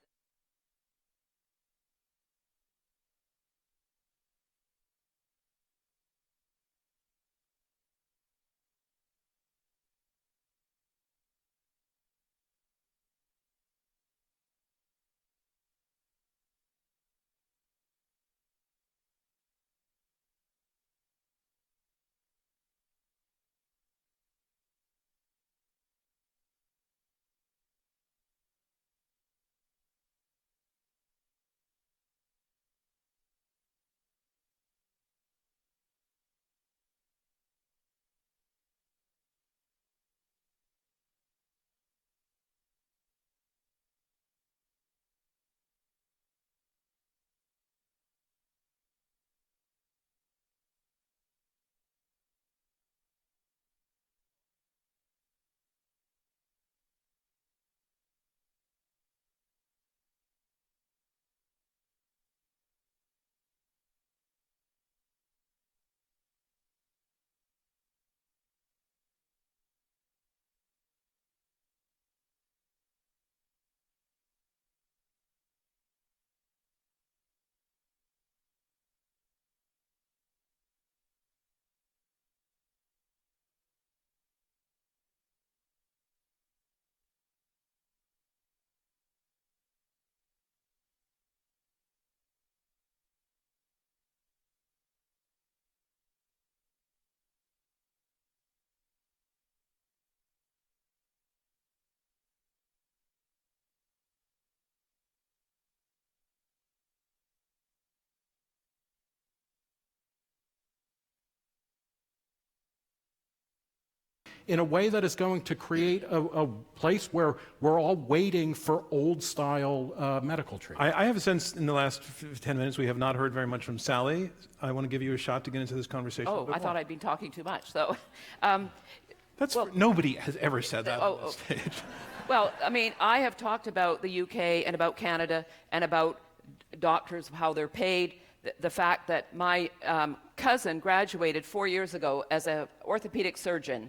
in a way that is going to create a place where we're all waiting for old-style medical treatment. I have a sense in the last 10 minutes we have not heard very much from Sally. I want to give you a shot to get into this conversation. Oh, I thought I'd been talking too much. So, Nobody has ever said that on this stage. well, I mean, I have talked about the UK and about Canada and about doctors, how they're paid. The fact that my cousin graduated 4 years ago as an orthopedic surgeon.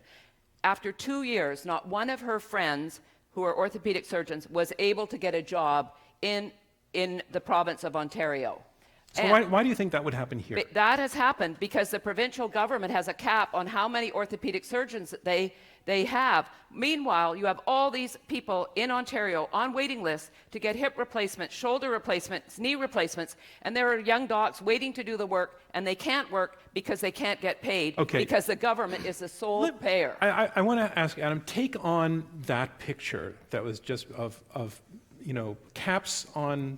After 2 years, not one of her friends who are orthopedic surgeons was able to get a job in the province of Ontario. So why do you think that would happen here? That has happened because the provincial government has a cap on how many orthopedic surgeons they have. Meanwhile, you have all these people in Ontario on waiting lists to get hip replacements, shoulder replacements, knee replacements, and there are young docs waiting to do the work, and they can't work because they can't get paid because the government is the sole payer. I want to ask Adam, take on that picture that was just of caps on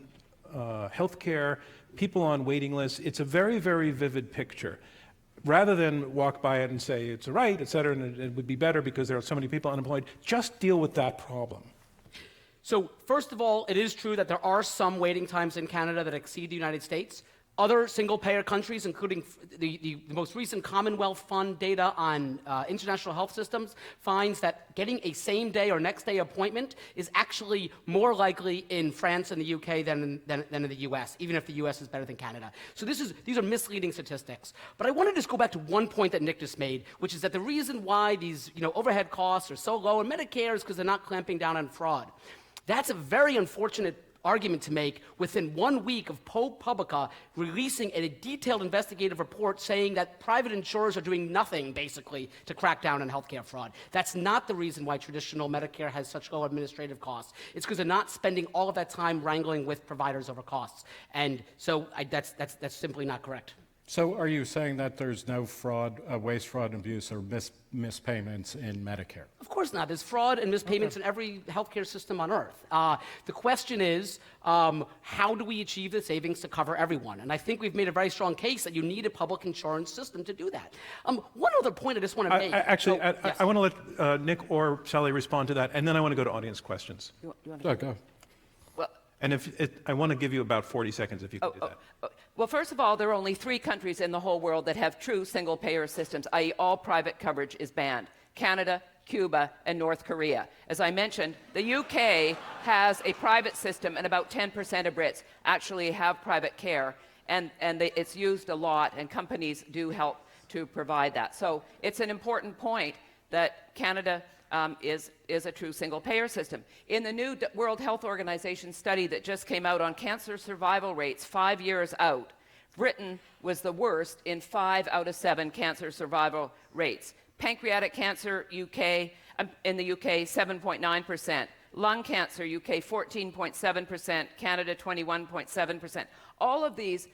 healthcare, people on waiting lists. It's a very, very vivid picture. Rather than walk by it and say it's all right, et cetera, and it would be better because there are so many people unemployed, just deal with that problem. So first of all, it is true that there are some waiting times in Canada that exceed the United States. Other single-payer countries, including the most recent Commonwealth Fund data on international health systems, finds that getting a same-day or next-day appointment is actually more likely in France and the UK than in the US, even if the US is better than Canada. So these are misleading statistics. But I want to just go back to one point that Nick just made, which is that the reason why these overhead costs are so low in Medicare is because they're not clamping down on fraud. That's a very unfortunate argument to make within 1 week of ProPublica releasing a detailed investigative report saying that private insurers are doing nothing, basically, to crack down on healthcare fraud. That's not the reason why traditional Medicare has such low administrative costs. It's because they're not spending all of that time wrangling with providers over costs. And so that's simply not correct. So are you saying that there's no fraud, waste, fraud, and abuse, or mispayments in Medicare? Of course not. There's fraud and mispayments in every healthcare system on earth. The question is, how do we achieve the savings to cover everyone? And I think we've made a very strong case that you need a public insurance system to do that. One other point I just want to make. I want to let Nick or Sally respond to that, and then I want to go to audience questions. You want to Go. Well, And I want to give you about 40 seconds if you could do that. Well, first of all, there are only 3 countries in the whole world that have true single-payer systems, i.e. all private coverage is banned: Canada, Cuba, and North Korea. As I mentioned, the UK has a private system, and about 10% of Brits actually have private care, and it's used a lot, and companies do help to provide that. So it's an important point that Canada is a true single-payer system. In the new World Health Organization study that just came out on cancer survival rates 5 years out, Britain was the worst in 5 out of 7 cancer survival rates. Pancreatic cancer, in the UK, 7.9%. Lung cancer, UK, 14.7%. Canada, 21.7%. All of these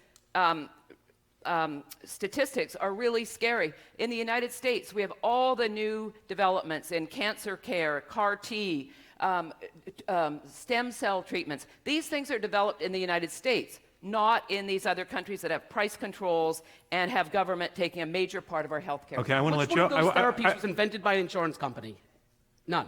statistics are really scary. In the United States, we have all the new developments in cancer care, CAR-T, stem cell treatments. These things are developed in the United States, not in these other countries that have price controls and have government taking a major part of our health care. Okay, I want to let Which one Joe. of those therapies was invented by an insurance company? None.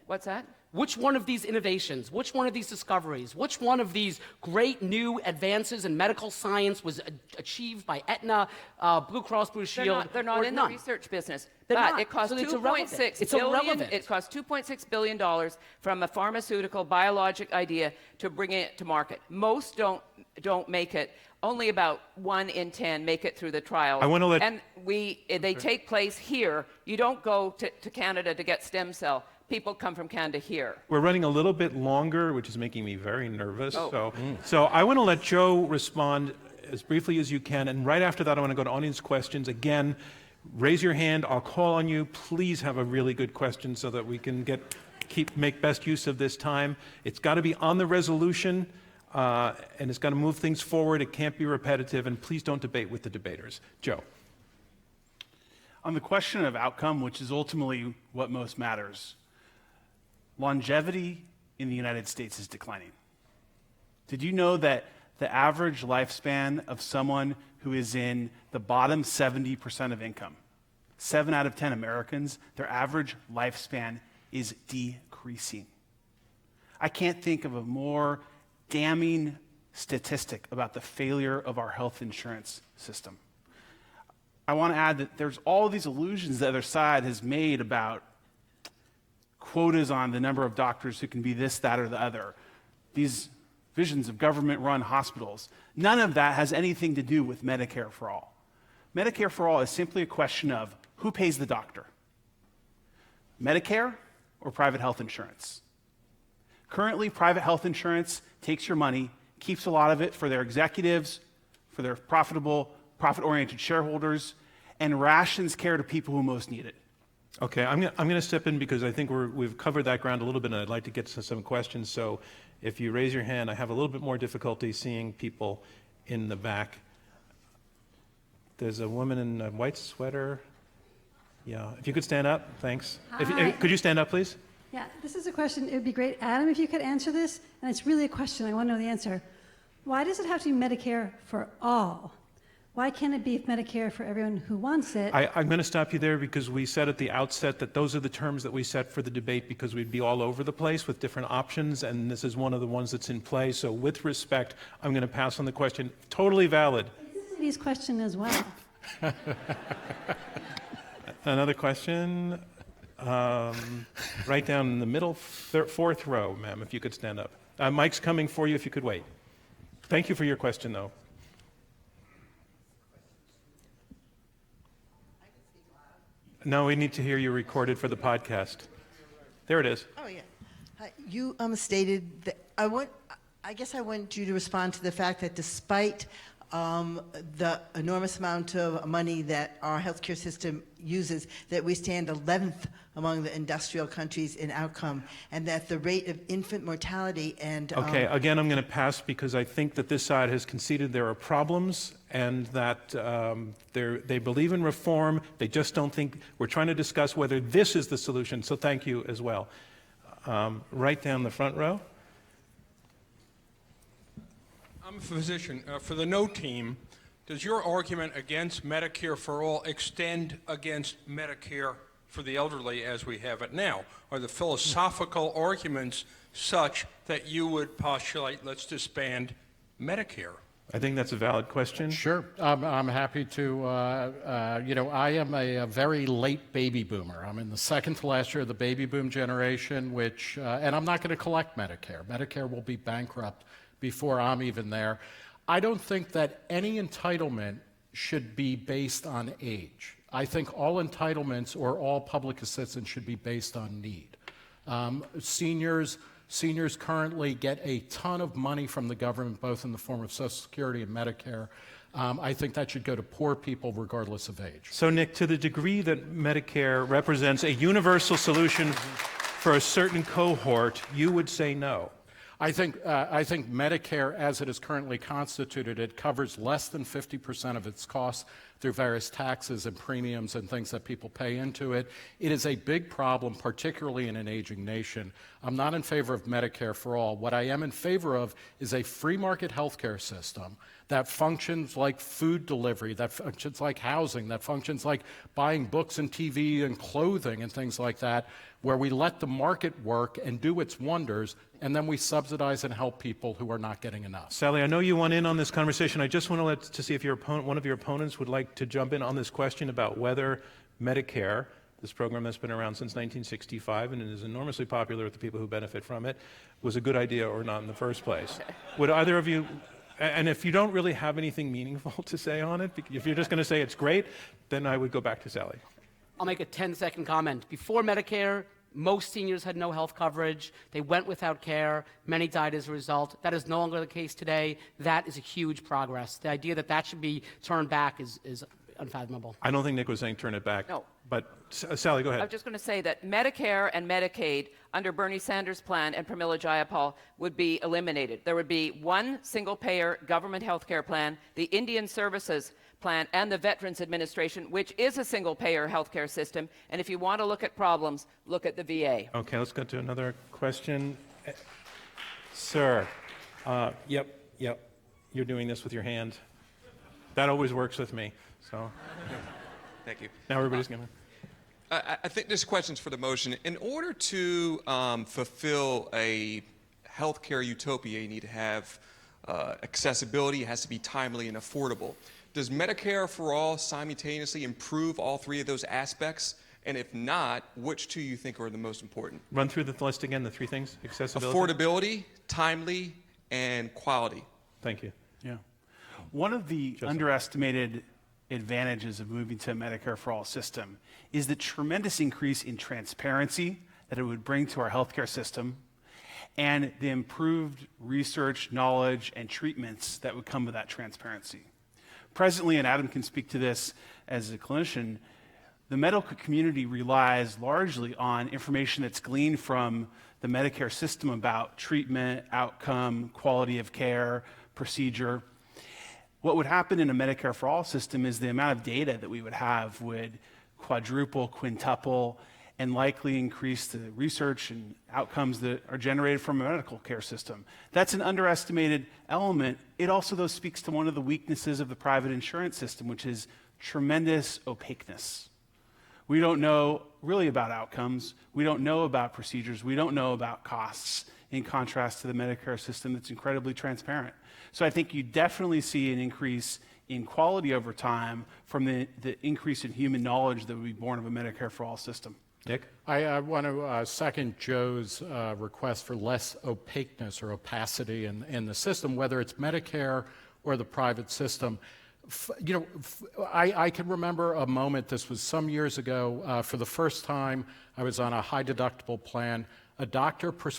What's that? Which one of these innovations, which one of these discoveries, which one of these great new advances in medical science was achieved by Aetna, Blue Cross Blue Shield? They're not or in none? the research business. They're But not. it costs So it's irrelevant. It's irrelevant. It costs $2.6 billion from a pharmaceutical biologic idea to bring it to market. Most don't make it. Only about 1 in 10 make it through the trials. I want to let. And they take place here. You don't go to Canada to get stem cell. People come from Canada here. We're running a little bit longer, which is making me very nervous. Oh. So I want to let Joe respond as briefly as you can, and right after that, I want to go to audience questions. Again, raise your hand. I'll call on you. Please have a really good question so that we can make best use of this time. It's got to be on the resolution, and it's got to move things forward. It can't be repetitive, and please don't debate with the debaters. Joe. On the question of outcome, which is ultimately what most matters, longevity in the United States is declining. Did you know that the average lifespan of someone who is in the bottom 70% of income, 7 out of 10 Americans, their average lifespan is decreasing? I can't think of a more damning statistic about the failure of our health insurance system. I want to add that there's all these illusions the other side has made about quotas on the number of doctors who can be this, that, or the other. These visions of government-run hospitals. None of that has anything to do with Medicare for all. Medicare for all is simply a question of who pays the doctor, Medicare or private health insurance. Currently, private health insurance takes your money, keeps a lot of it for their executives, for their profit-oriented shareholders, and rations care to people who most need it. Okay, I'm going to step in because I think we've covered that ground a little bit, and I'd like to get to some questions. So if you raise your hand, I have a little bit more difficulty seeing people in the back. There's a woman in a white sweater. Yeah, if you could stand up, thanks. Could you stand up, please? Yeah, this is a question. It would be great, Adam, if you could answer this. And it's really a question. I want to know the answer. Why does it have to be Medicare for all? Why can't it be Medicare for everyone who wants it? I'm going to stop you there because we said at the outset that those are the terms that we set for the debate because we'd be all over the place with different options, and this is one of the ones that's in play. So with respect, I'm going to pass on the question. Totally valid. This is Eddie's question as well. Another question? Right down in the middle, fourth row, ma'am, if you could stand up. Mike's coming for you if you could wait. Thank you for your question, though. No, we need to hear you recorded for the podcast. There it is. Oh, yeah. You stated that I guess I want you to respond to the fact that despite the enormous amount of money that our healthcare system uses, that we stand 11th among the industrial countries in outcome, and that the rate of infant mortality and... Okay, again, I'm going to pass because I think that this side has conceded there are problems and that they believe in reform. They just don't think, we're trying to discuss whether this is the solution, so thank you as well. Right down the front row. I'm a physician. For the no team, does your argument against Medicare for all extend against Medicare for the elderly as we have it now? Are the philosophical arguments such that you would postulate, let's disband Medicare? I think that's a valid question. Sure, I'm happy to. I am a very late baby boomer. I'm in the second to last year of the baby boom generation, and I'm not going to collect Medicare. Medicare will be bankrupt before I'm even there. I don't think that any entitlement should be based on age. I think all entitlements or all public assistance should be based on need. Seniors currently get a ton of money from the government, both in the form of Social Security and Medicare. I think that should go to poor people regardless of age. So, Nick, to the degree that Medicare represents a universal solution for a certain cohort, you would say no. I think Medicare, as it is currently constituted, it covers less than 50% of its costs through various taxes and premiums and things that people pay into it. It is a big problem, particularly in an aging nation. I'm not in favor of Medicare for all. What I am in favor of is a free market healthcare system that functions like food delivery, that functions like housing, that functions like buying books and TV and clothing and things like that, where we let the market work and do its wonders, and then we subsidize and help people who are not getting enough. Sally, I know you want in on this conversation. I just want to see if one of your opponents would like to jump in on this question about whether Medicare, this program that's been around since 1965 and is enormously popular with the people who benefit from it, was a good idea or not in the first place. Would either of you, and if you don't really have anything meaningful to say on it, if you're just going to say it's great, then I would go back to Sally. I'll make a 10-second comment. Before Medicare, most seniors had no health coverage. They went without care. Many died as a result. That is no longer the case today. That is a huge progress. The idea that that should be turned back is unfathomable. I don't think Nick was saying turn it back. No. But Sally, go ahead. I'm just going to say that Medicare and Medicaid under Bernie Sanders' plan and Pramila Jayapal would be eliminated. There would be one single-payer government health care plan, the Indian Services Plan, and the Veterans Administration, which is a single-payer health care system. And if you want to look at problems, look at the VA. Okay, let's go to another question. Sir, yep, you're doing this with your hand. That always works with me, so. Thank you. Now everybody's going to. I think this question's for the motion. In order to fulfill a healthcare utopia, you need to have accessibility. It has to be timely and affordable. Does Medicare for all simultaneously improve all three of those aspects? And if not, which two you think are the most important? Run through the list again, the three things: accessibility, affordability, timely, and quality. Thank you. Yeah. One of the underestimated advantages of moving to a Medicare for all system is the tremendous increase in transparency that it would bring to our healthcare system and the improved research, knowledge, and treatments that would come with that transparency. Presently, and Adam can speak to this as a clinician, the medical community relies largely on information that's gleaned from the Medicare system about treatment, outcome, quality of care, procedure. What would happen in a Medicare for all system is the amount of data that we would have would quadruple, quintuple, and likely increase the research and outcomes that are generated from a medical care system. That's an underestimated element. It also, though, speaks to one of the weaknesses of the private insurance system, which is tremendous opaqueness. We don't know really about outcomes. We don't know about procedures. We don't know about costs, in contrast to the Medicare system that's incredibly transparent. So I think you definitely see an increase in quality over time from the increase in human knowledge that would be born of a Medicare for all system. Nick? I want to second Joe's request for less opaqueness or opacity in the system, whether it's Medicare or the private system. I can remember a moment, this was some years ago, for the first time I was on a high deductible plan.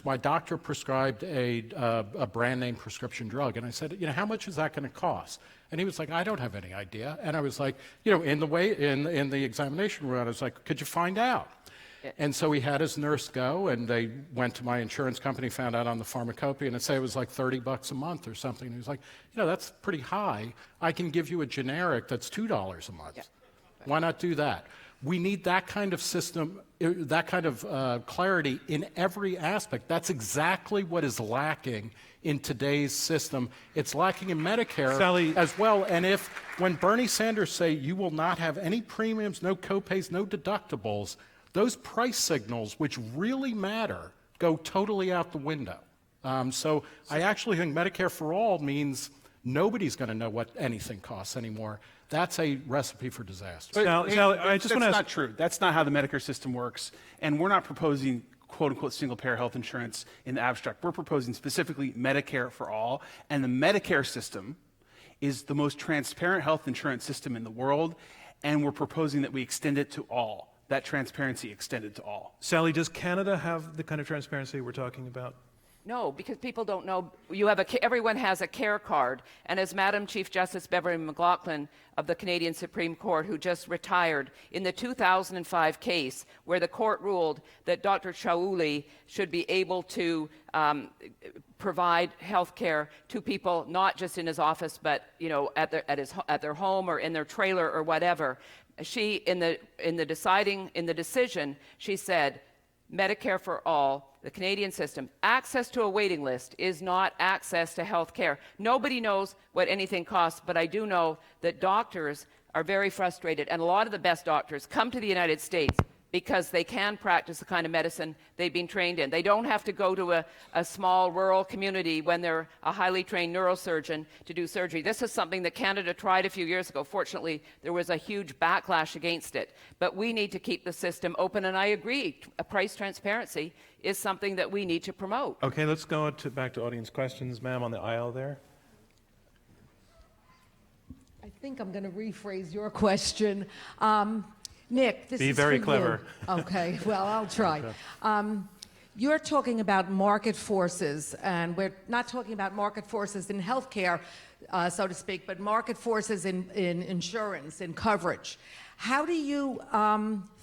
my doctor prescribed a brand name prescription drug, and I said, how much is that going to cost? And he was like, I don't have any idea. And I was like, in the examination room, I was like, could you find out? And so he had his nurse go, and they went to my insurance company, found out on the pharmacopoeia, and it said it was like $30 a month or something. And he was like, that's pretty high. I can give you a generic that's $2 a month. Yeah. Why not do that? We need that kind of system, that kind of clarity in every aspect. That's exactly what is lacking in today's system. It's lacking in Medicare Sally, as well. And when Bernie Sanders say you will not have any premiums, no copays, no deductibles, those price signals, which really matter, go totally out the window. So I actually think Medicare for all means nobody's going to know what anything costs anymore. That's a recipe for disaster. Sally, I just want to That's ask. not true. That's not how the Medicare system works. And we're not proposing quote-unquote single-payer health insurance in the abstract. We're proposing specifically Medicare for all. And the Medicare system is the most transparent health insurance system in the world. And we're proposing that we extend it to all. That transparency extended to all. Sally, does Canada have the kind of transparency we're talking about? No, because people don't know. Everyone has a care card. And as Madam Chief Justice Beverly McLaughlin of the Canadian Supreme Court, who just retired, in the 2005 case where the court ruled that Dr. Chaouli should be able to provide health care to people, not just in his office, but at their home or in their trailer or whatever. She, in the decision, she said, Medicare for all, the Canadian system, access to a waiting list is not access to health care. Nobody knows what anything costs, but I do know that doctors are very frustrated, and a lot of the best doctors come to the United States because they can practice the kind of medicine they've been trained in. They don't have to go to a small rural community when they're a highly trained neurosurgeon to do surgery. This is something that Canada tried a few years ago. Fortunately, there was a huge backlash against it. But we need to keep the system open, and I agree, price transparency is something that we need to promote. Okay, let's go back to audience questions. Ma'am, on the aisle there. I think I'm going to rephrase your question. Nick, this Be is very for clever. You. Okay, well, I'll try. Okay. You're talking about market forces, and we're not talking about market forces in healthcare, so to speak, but market forces in insurance, in coverage. How do you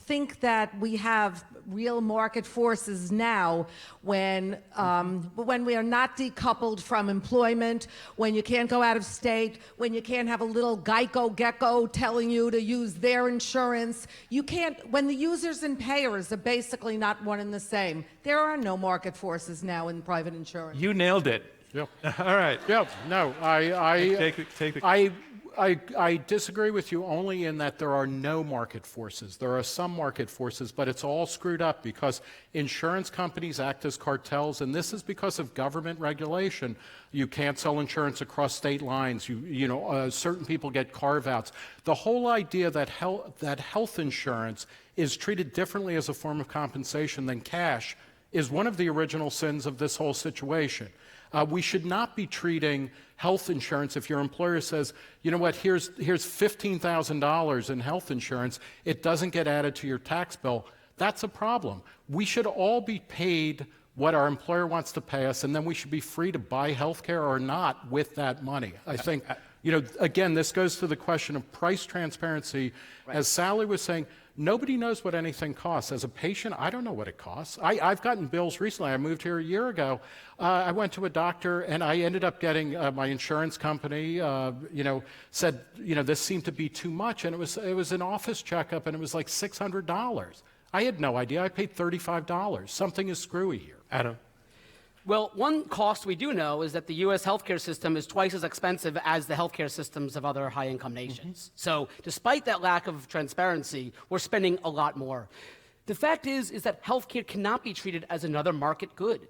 think that we have real market forces now when we are not decoupled from employment, when you can't go out of state, when you can't have a little Geico gecko telling you to use their insurance? You can't, when the users and payers are basically not one and the same. There are no market forces now in private insurance. You nailed it. Yep. All right. Yep. No, I disagree with you only in that there are no market forces. There are some market forces, but it's all screwed up because insurance companies act as cartels, and this is because of government regulation. You can't sell insurance across state lines. Certain people get carve-outs. The whole idea that health insurance is treated differently as a form of compensation than cash is one of the original sins of this whole situation. We should not be treating health insurance, if your employer says, you know what, here's $15,000 in health insurance, it doesn't get added to your tax bill. That's a problem. We should all be paid what our employer wants to pay us, and then we should be free to buy health care or not with that money. I think, again, this goes to the question of price transparency. Right. As Sally was saying, nobody knows what anything costs. As a patient, I don't know what it costs. I've gotten bills recently. I moved here a year ago. I went to a doctor, and I ended up getting my insurance company, said, this seemed to be too much, and it was an office checkup, and it was like $600. I had no idea. I paid $35. Something is screwy here. Adam. Well, one cost we do know is that the U.S. healthcare system is twice as expensive as the healthcare systems of other high-income nations. Mm-hmm. So despite that lack of transparency, we're spending a lot more. The fact is that healthcare cannot be treated as another market good.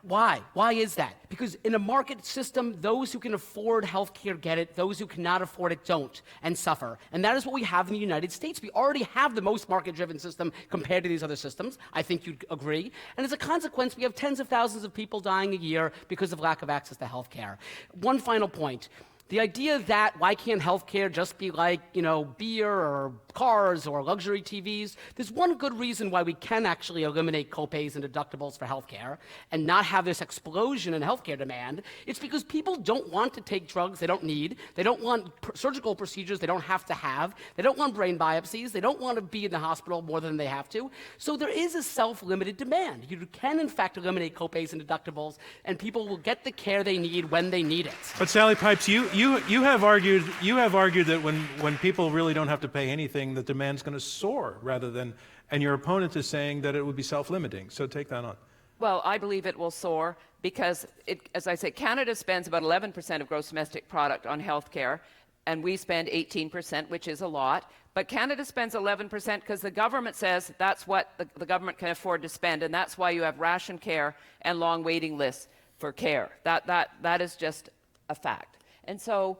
Why? Why is that? Because in a market system, those who can afford healthcare get it, those who cannot afford it don't, and suffer. And that is what we have in the United States. We already have the most market-driven system compared to these other systems. I think you'd agree. And as a consequence, we have tens of thousands of people dying a year because of lack of access to healthcare. One final point. The idea that why can't healthcare just be like, beer or cars or luxury TVs. There's one good reason why we can actually eliminate copays and deductibles for healthcare and not have this explosion in healthcare demand. It's because people don't want to take drugs they don't need. They don't want surgical procedures they don't have to have. They don't want brain biopsies. They don't want to be in the hospital more than they have to. So there is a self-limited demand. You can, in fact, eliminate copays and deductibles, and people will get the care they need when they need it. But Sally Pipes, you have argued that when people really don't have to pay anything, the demand's going to soar rather than, and your opponent is saying that it would be self-limiting. So take that on. Well, I believe it will soar because, as I say, Canada spends about 11% of gross domestic product on health care, and we spend 18%, which is a lot. But Canada spends 11% because the government says that's what the government can afford to spend, and that's why you have ration care and long waiting lists for care. That is just a fact. And so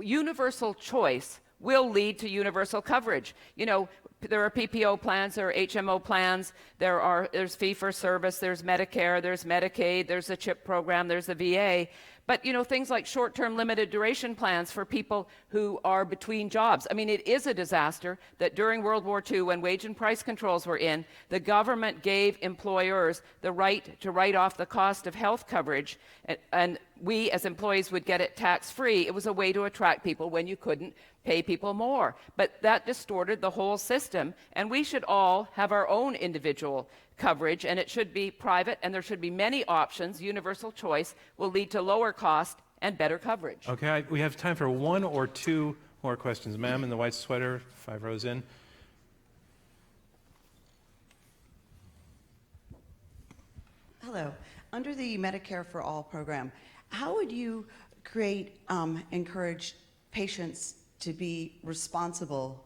universal choice will lead to universal coverage. You know, there are PPO plans, there are HMO plans, there's fee-for-service, there's Medicare, there's Medicaid, there's the CHIP program, there's the VA. But, you know, things like short-term limited duration plans for people who are between jobs. I mean, it is a disaster that during World War II, when wage and price controls were in, the government gave employers the right to write off the cost of health coverage, and we as employees would get it tax-free. It was a way to attract people when you couldn't pay people more. But that distorted the whole system, and we should all have our own individual coverage, and it should be private, and there should be many options. Universal choice will lead to lower cost and better coverage. Okay, we have time for one or two more questions. Ma'am in the white sweater, 5 rows in. Hello. Under the Medicare for All program, how would you encourage patients to be responsible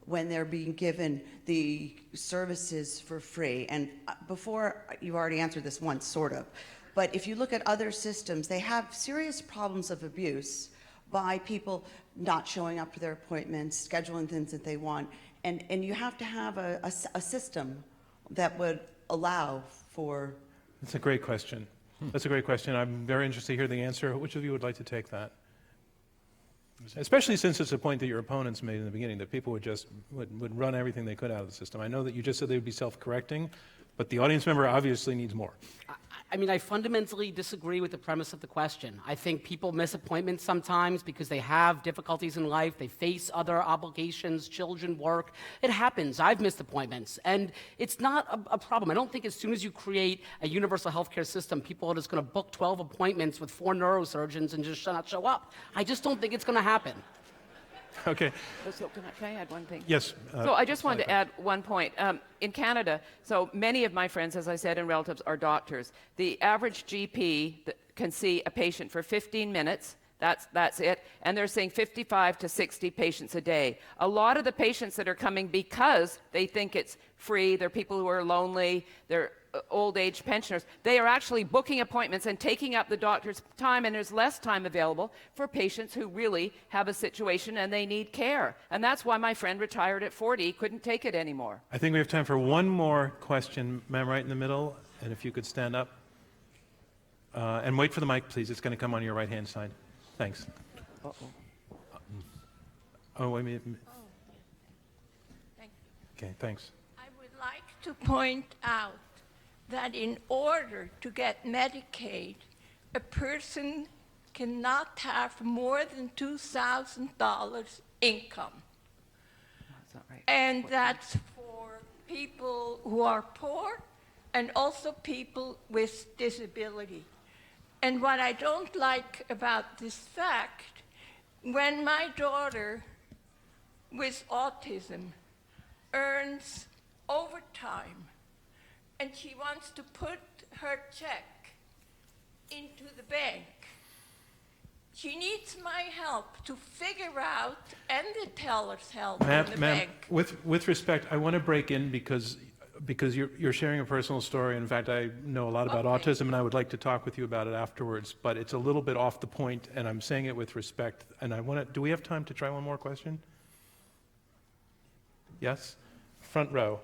when they're being given the services for free? And before, you've already answered this once, sort of. But if you look at other systems, they have serious problems of abuse by people not showing up to their appointments, scheduling things that they want. And you have to have a system that would allow for... That's a great question. That's a great question. I'm very interested to hear the answer. Which of you would like to take that? Especially since it's a point that your opponents made in the beginning, that people would run everything they could out of the system. I know that you just said they would be self-correcting, but the audience member obviously needs more. I mean, I fundamentally disagree with the premise of the question. I think people miss appointments sometimes because they have difficulties in life. They face other obligations, children, work. It happens. I've missed appointments. And it's not a problem. I don't think as soon as you create a universal healthcare system, people are just going to book 12 appointments with 4 neurosurgeons and just not show up. I just don't think it's going to happen. Okay. So can I add one thing? Yes. So I just wanted to add one point. In Canada, so many of my friends, as I said, and relatives are doctors. The average GP can see a patient for 15 minutes. That's it. And they're seeing 55 to 60 patients a day. A lot of the patients that are coming because they think it's free, they're people who are lonely, they're old age pensioners, they are actually booking appointments and taking up the doctor's time, and there's less time available for patients who really have a situation and they need care. And that's why my friend retired at 40, couldn't take it anymore. I think we have time for one more question, ma'am, right in the middle, and if you could stand up. And wait for the mic, please. It's going to come on your right-hand side. Thanks. Uh-oh. Oh, wait a minute. Thank you. Okay, thanks. I would like to point out that in order to get Medicaid, a person cannot have more than $2,000 income. That's not right. And that's for people who are poor and also people with disability. And what I don't like about this fact, when my daughter with autism earns overtime and she wants to put her check into the bank, she needs my help to figure out, and the teller's help in the bank. With respect, I want to break in because you're sharing a personal story. In fact, I know a lot about autism, and I would like to talk with you about it afterwards, but it's a little bit off the point, and I'm saying it with respect. And I want to, do we have time to try one more question? Yes? Front row.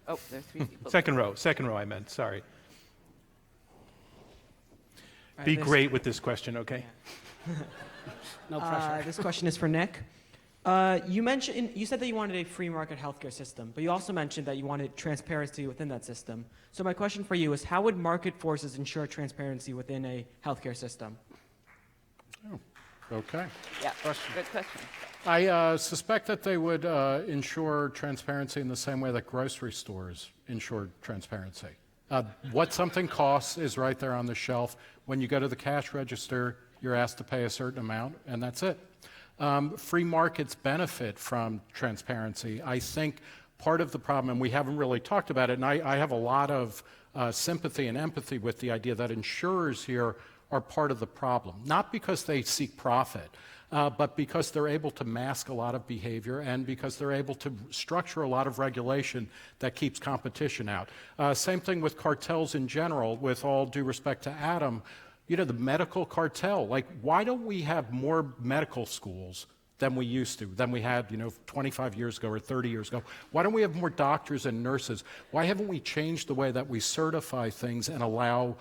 Oh, there's 3 people. Second row I meant, sorry. Right, Be great with this question, okay? No pressure. This question is for Nick. You said that you wanted a free market healthcare system, but you also mentioned that you wanted transparency within that system. So my question for you is, how would market forces ensure transparency within a healthcare system? Oh, okay. Yeah, good question. I suspect that they would ensure transparency in the same way that grocery stores ensure transparency. What something costs is right there on the shelf. When you go to the cash register, you're asked to pay a certain amount, and that's it. Free markets benefit from transparency. I think part of the problem, and we haven't really talked about it, and I have a lot of sympathy and empathy with the idea that insurers here are part of the problem, not because they seek profit, but because they're able to mask a lot of behavior and because they're able to structure a lot of regulation that keeps competition out. Same thing with cartels in general, with all due respect to Adam. You know, the medical cartel, like, why don't we have more medical schools than we used to, than we had, 25 years ago or 30 years ago? Why don't we have more doctors and nurses? Why haven't we changed the way that we certify things and allow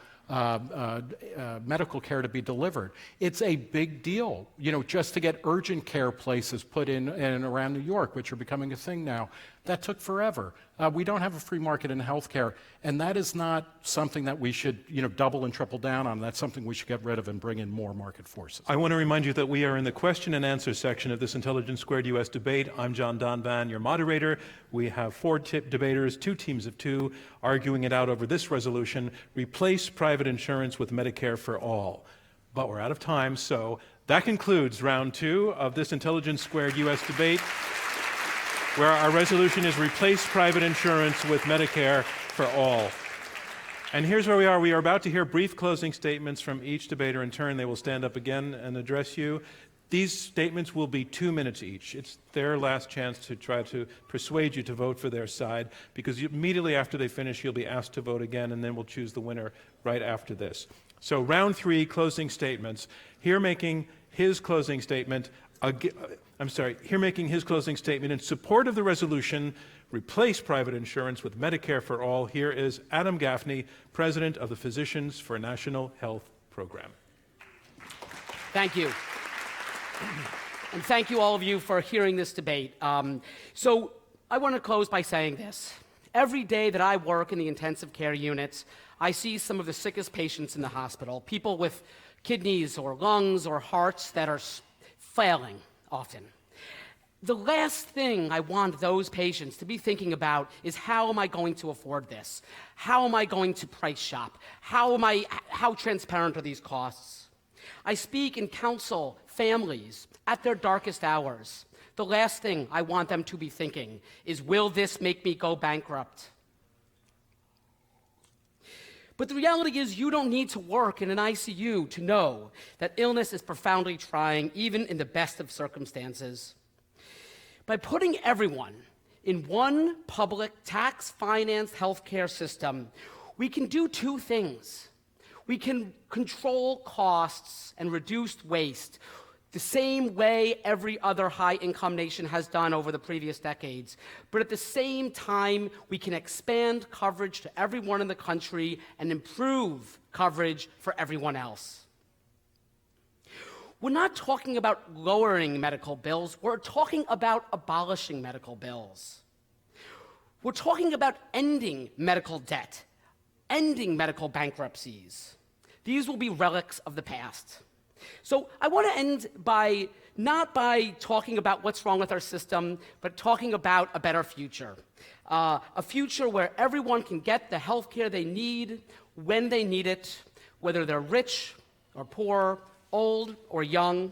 medical care to be delivered? It's a big deal, just to get urgent care places put in and around New York, which are becoming a thing now. That took forever. We don't have a free market in healthcare, and that is not something that we should, double and triple down on. That's something we should get rid of and bring in more market forces. I want to remind you that we are in the question and answer section of this Intelligence Squared U.S. debate. I'm John Donvan, your moderator. We have 4 debaters, 2 teams of 2, arguing it out over this resolution: replace private insurance with Medicare for all. But we're out of time, so that concludes round 2 of this Intelligence Squared U.S. debate, where our resolution is replace private insurance with Medicare for all. And here's where we are. We are about to hear brief closing statements from each debater in turn. They will stand up again and address you. These statements will be 2 minutes each. It's their last chance to try to persuade you to vote for their side, because immediately after they finish, you'll be asked to vote again, and then we'll choose the winner right after this. So round 3, closing statements. Here making his closing statement in support of the resolution, replace private insurance with Medicare for all. Here is Adam Gaffney, President of the Physicians for National Health Program. Thank you. And thank you, all of you, for hearing this debate. So I want to close by saying this. Every day that I work in the intensive care units, I see some of the sickest patients in the hospital, people with kidneys or lungs or hearts that are failing often. The last thing I want those patients to be thinking about is, how am I going to afford this? How am I going to price shop? How transparent are these costs? I speak and counsel families at their darkest hours. The last thing I want them to be thinking is, will this make me go bankrupt? But the reality is, you don't need to work in an ICU to know that illness is profoundly trying, even in the best of circumstances. By putting everyone in one public, tax-financed healthcare system, we can do 2 things. We can control costs and reduce waste, the same way every other high-income nation has done over the previous decades. But at the same time, we can expand coverage to everyone in the country and improve coverage for everyone else. We're not talking about lowering medical bills. We're talking about abolishing medical bills. We're talking about ending medical debt, ending medical bankruptcies. These will be relics of the past. So I want to end by not by talking about what's wrong with our system, but talking about a better future. A future where everyone can get the health care they need when they need it, whether they're rich or poor, old or young.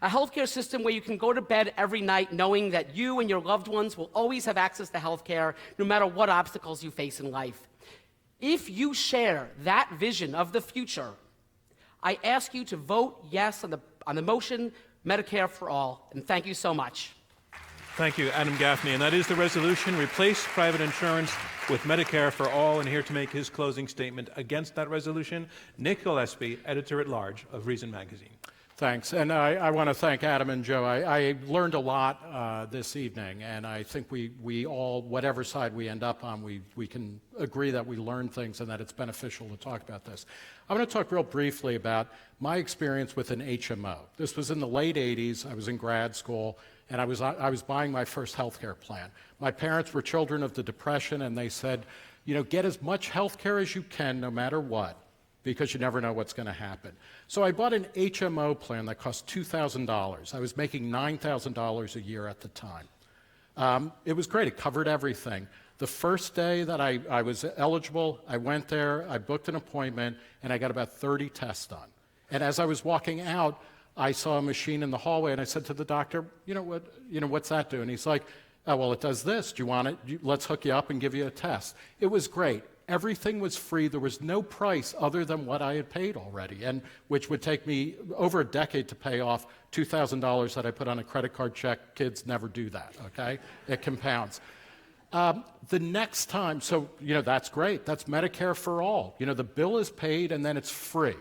A healthcare system where you can go to bed every night knowing that you and your loved ones will always have access to health care no matter what obstacles you face in life. If you share that vision of the future, I ask you to vote yes on the motion, Medicare for all, and thank you so much. Thank you, Adam Gaffney. And that is the resolution, replace private insurance with Medicare for all. And here to make his closing statement against that resolution, Nick Gillespie, editor-at-large of Reason Magazine. Thanks. And I want to thank Adam and Joe. I learned a lot this evening, and I think we all, whatever side we end up on, we can agree that we learned things and that it's beneficial to talk about this. I want to talk real briefly about my experience with an HMO. This was in the late 80s. I was in grad school, and I was buying my first health care plan. My parents were children of the Depression, and they said, you know, get as much health care as you can no matter what, because you never know what's going to happen. So I bought an HMO plan that cost $2,000. I was making $9,000 a year at the time. It was great. It covered everything. The first day that I was eligible, I went there, I booked an appointment, and I got about 30 tests done. And as I was walking out, I saw a machine in the hallway, and I said to the doctor, what's that do? And he's like, oh, well, it does this. Do you want it? Let's hook you up and give you a test. It was great. Everything was free. There was no price other than what I had paid already, and which would take me over a decade to pay off $2,000 that I put on a credit card check. Kids never do that, okay? It compounds. The next time, so, that's great. That's Medicare for all. The bill is paid and then it's free.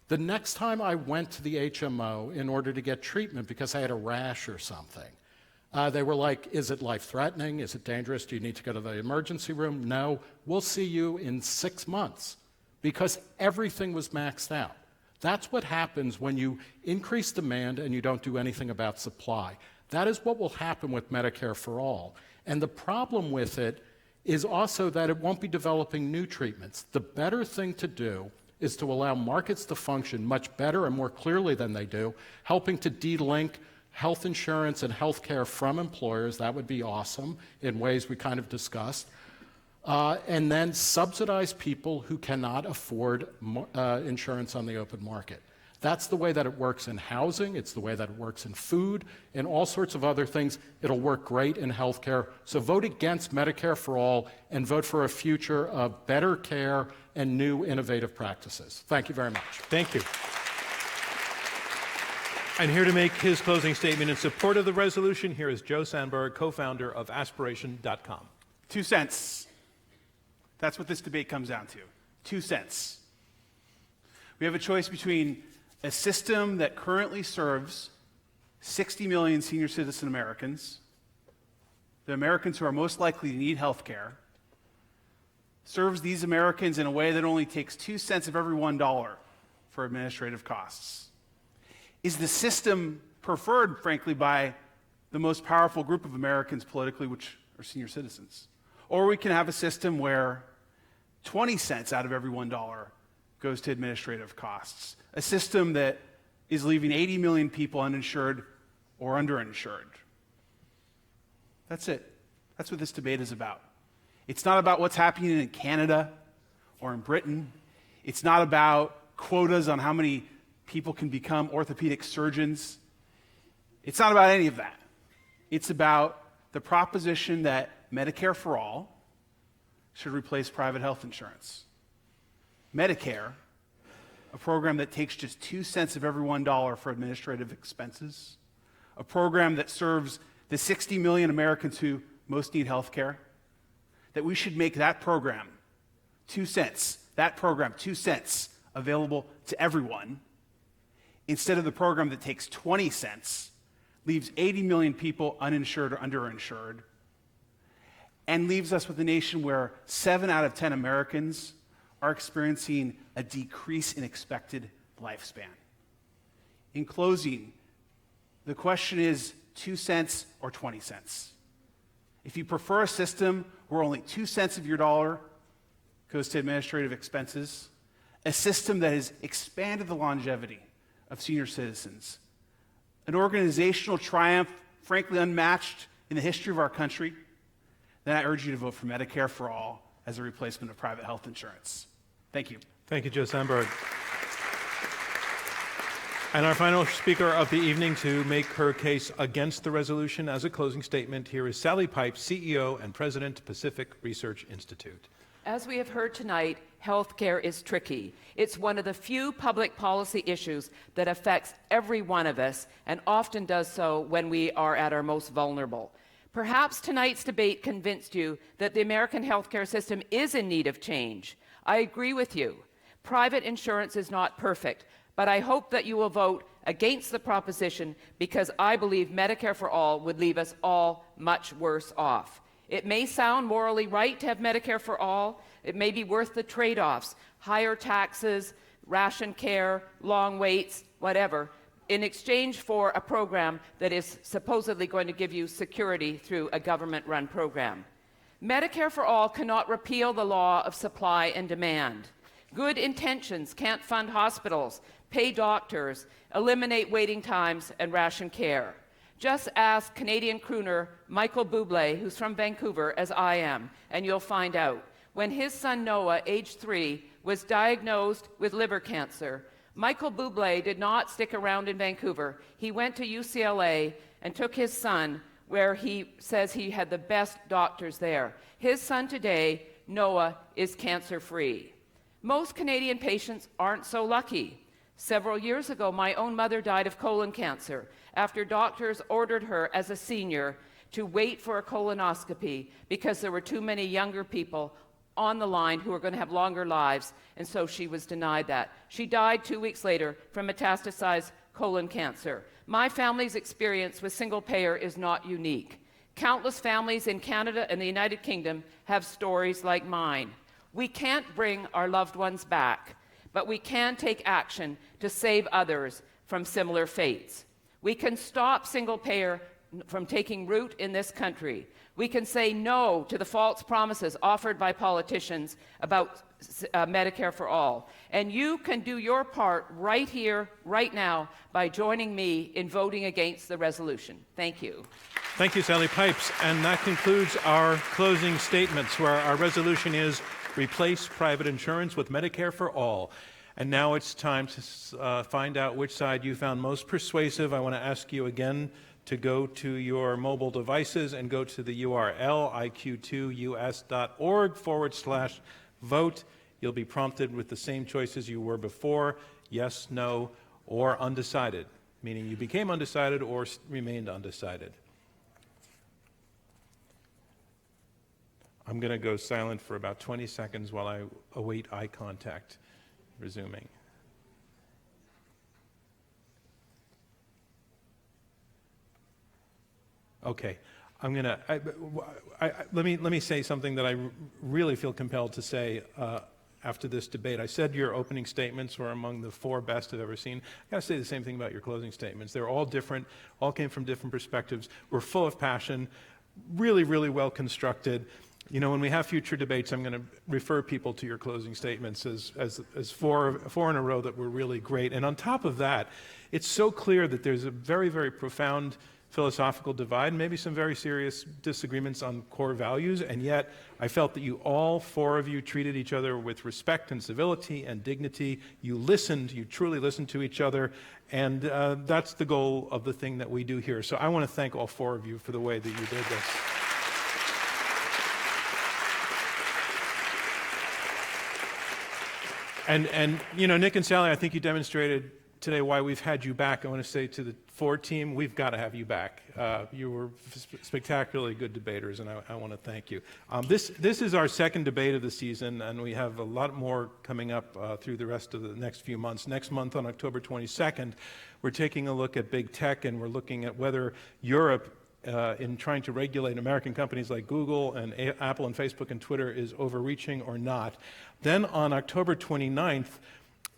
The next time I went to the HMO in order to get treatment because I had a rash or something, they were like, is it life-threatening? Is it dangerous? Do you need to go to the emergency room? No, we'll see you in 6 months, because everything was maxed out. That's what happens when you increase demand and you don't do anything about supply. That is what will happen with Medicare for all. And the problem with it is also that it won't be developing new treatments. The better thing to do is to allow markets to function much better and more clearly than they do, helping to de-link health insurance and health care from employers. That would be awesome in ways we kind of discussed. And then subsidize people who cannot afford insurance on the open market. That's the way that it works in housing. It's the way that it works in food and all sorts of other things. It'll work great in healthcare. So vote against Medicare for all and vote for a future of better care and new innovative practices. Thank you very much. Thank you. And here to make his closing statement in support of the resolution, here is Joe Sanberg, co-founder of Aspiration.com. 2 cents. That's what this debate comes down to. 2 cents. We have a choice between a system that currently serves 60 million senior citizen Americans, the Americans who are most likely to need health care, serves these Americans in a way that only takes 2 cents of every $1 for administrative costs. Is the system preferred, frankly, by the most powerful group of Americans politically, which are senior citizens? Or we can have a system where 20 cents out of every $1 goes to administrative costs. A system that is leaving 80 million people uninsured or underinsured. That's it. That's what this debate is about. It's not about what's happening in Canada or in Britain. It's not about quotas on how many people can become orthopedic surgeons. It's not about any of that. It's about the proposition that Medicare for all should replace private health insurance. Medicare, a program that takes just 2 cents of every $1 for administrative expenses, a program that serves the 60 million Americans who most need health care, that we should make that program 2 cents, that program 2 cents, available to everyone, instead of the program that takes 20 cents, leaves 80 million people uninsured or underinsured, and leaves us with a nation where 7 out of 10 Americans are experiencing a decrease in expected lifespan. In closing, the question is 2 cents or 20 cents. If you prefer a system where only 2 cents of your dollar goes to administrative expenses, a system that has expanded the longevity of senior citizens, an organizational triumph, frankly unmatched in the history of our country, then I urge you to vote for Medicare for all as a replacement of private health insurance. Thank you. Thank you, Joe Sanberg. And our final speaker of the evening to make her case against the resolution as a closing statement, here is Sally Pipes, CEO and President, Pacific Research Institute. As we have heard tonight, healthcare is tricky. It's one of the few public policy issues that affects every one of us, and often does so when we are at our most vulnerable. Perhaps tonight's debate convinced you that the American healthcare system is in need of change. I agree with you. Private insurance is not perfect, But I hope that you will vote against the proposition because I believe Medicare for all would leave us all much worse off. It may sound morally right to have Medicare for all. It may be worth the trade-offs, higher taxes, ration care, long waits, whatever, in exchange for a program that is supposedly going to give you security through a government-run program. Medicare for all cannot repeal the law of supply and demand. Good intentions can't fund hospitals, pay doctors, eliminate waiting times, and ration care. Just ask Canadian crooner Michael Bublé, who's from Vancouver, as I am, and you'll find out. When his son Noah, age 3, was diagnosed with liver cancer, Michael Bublé did not stick around in Vancouver. He went to UCLA and took his son, where he says he had the best doctors there. His son today, Noah, is cancer-free. Most Canadian patients aren't so lucky. Several years ago, my own mother died of colon cancer after doctors ordered her as a senior to wait for a colonoscopy because there were too many younger people on the line who were going to have longer lives, and so she was denied that. She died 2 weeks later from metastasized colon cancer. My family's experience with single payer is not unique. Countless families in Canada and the United Kingdom have stories like mine. We can't bring our loved ones back, but we can take action to save others from similar fates. We can stop single payer from taking root in this country. We can say no to the false promises offered by politicians about Medicare for all. And you can do your part right here, right now, by joining me in voting against the resolution. Thank you. Thank you, Sally Pipes. And that concludes our closing statements, where our resolution is replace private insurance with Medicare for all. And now it's time to find out which side you found most persuasive. I want to ask you again to go to your mobile devices and go to the URL iq2us.org/vote. You'll be prompted with the same choices you were before: yes, no, or undecided, meaning you became undecided or remained undecided. I'm going to go silent for about 20 seconds while I await eye contact resuming. Okay, I'm going to let me say something that I really feel compelled to say after this debate. I said your opening statements were among the 4 best I've ever seen. I got to say the same thing about your closing statements. They're all different, all came from different perspectives, were full of passion, really, really well constructed. You know, when we have future debates, I'm going to refer people to your closing statements as four in a row that were really great. And on top of that, it's so clear that there's a very, very profound philosophical divide, maybe some very serious disagreements on core values, and yet I felt that you all 4 of you treated each other with respect and civility and dignity. You listened, you truly listened to each other, and that's the goal of the thing that we do here. So I want to thank all 4 of you for the way that you did this. And you know, Nick and Sally, I think you demonstrated today why we've had you back. I want to say to the 4 team, we've got to have you back. You were spectacularly good debaters, and I want to thank you. This is our second debate of the season, and we have a lot more coming up through the rest of the next few months. Next month, on October 22nd, we're taking a look at big tech, and we're looking at whether Europe, in trying to regulate American companies like Google and Apple and Facebook and Twitter, is overreaching or not. Then on October 29th,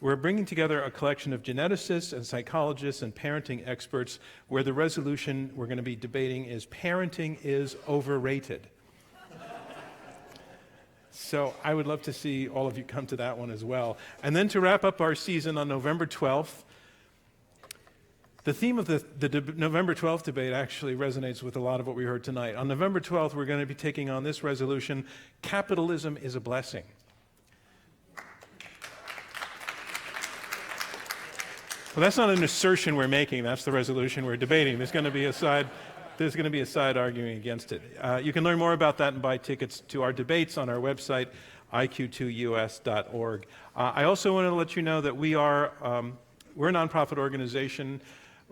we're bringing together a collection of geneticists and psychologists and parenting experts, where the resolution we're going to be debating is parenting is overrated. So I would love to see all of you come to that one as well. And then to wrap up our season on November 12th, the theme of the November 12th debate actually resonates with a lot of what we heard tonight. On November 12th, we're going to be taking on this resolution: capitalism is a blessing. Well, that's not an assertion we're making. That's the resolution we're debating. There's going to be a side arguing against it. You can learn more about that and buy tickets to our debates on our website, iq2us.org. I also want to let you know that we're a nonprofit organization.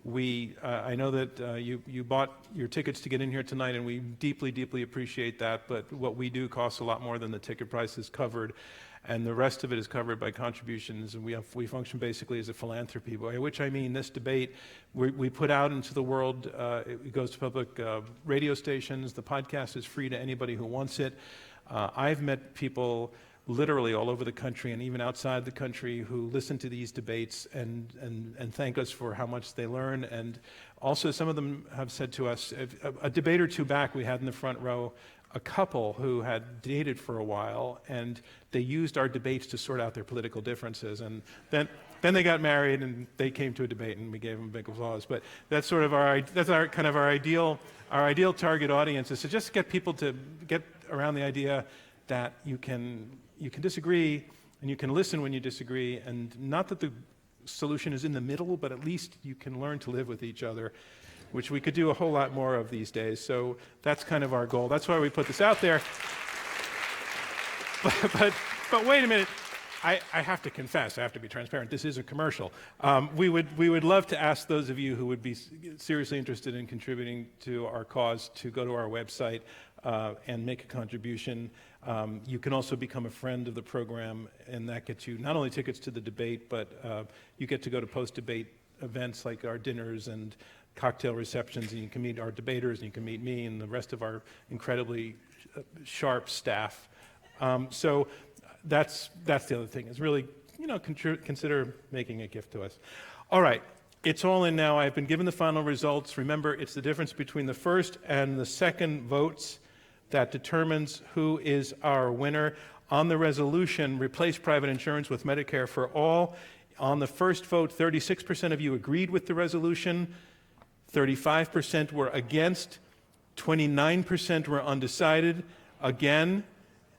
I know that you bought your tickets to get in here tonight, and we deeply, deeply appreciate that, but what we do costs a lot more than the ticket price is covered, and the rest of it is covered by contributions, and we function basically as a philanthropy, by which I mean this debate we put out into the world. It goes to public radio stations. The podcast is free to anybody who wants it. I've met people literally all over the country and even outside the country who listen to these debates and thank us for how much they learn. And also some of them have said to us, a debate or two back we had in the front row a couple who had dated for a while, and they used our debates to sort out their political differences. And then they got married, and they came to a debate, and we gave them a big applause. But that's sort of our ideal target audience, is to just get people to get around the idea that you can disagree, and you can listen when you disagree, and not that the solution is in the middle, but at least you can learn to live with each other, which we could do a whole lot more of these days. So that's kind of our goal. That's why we put this out there. But wait a minute. I have to confess, I have to be transparent, this is a commercial. We would love to ask those of you who would be seriously interested in contributing to our cause to go to our website and make a contribution. You can also become a friend of the program, and that gets you not only tickets to the debate, but you get to go to post-debate events like our dinners and cocktail receptions, and you can meet our debaters, and you can meet me and the rest of our incredibly sharp staff. So that's the other thing, is really, consider making a gift to us. All right, it's all in now. I've been given the final results. Remember, it's the difference between the first and the second votes that determines who is our winner. On the resolution, replace private insurance with Medicare for all. On the first vote, 36% of you agreed with the resolution, 35% were against, 29% were undecided. Again,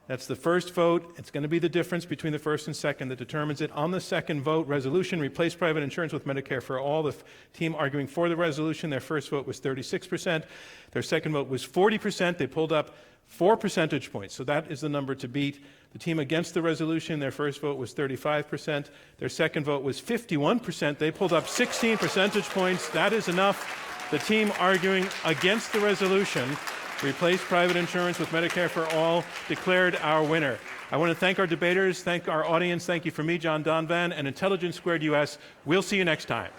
that's the first vote. It's going to be the difference between the first and second that determines it. On the second vote, resolution, replace private insurance with Medicare for all. The team arguing for the resolution, their first vote was 36%. Their second vote was 40%. They pulled up 4 percentage points. So that is the number to beat. The team against the resolution, their first vote was 35%. Their second vote was 51%. They pulled up 16 percentage points. That is enough. The team arguing against the resolution, replace private insurance with Medicare for all, declared our winner. I want to thank our debaters, thank our audience. Thank you from me, John Donvan, and Intelligence Squared US. We'll see you next time.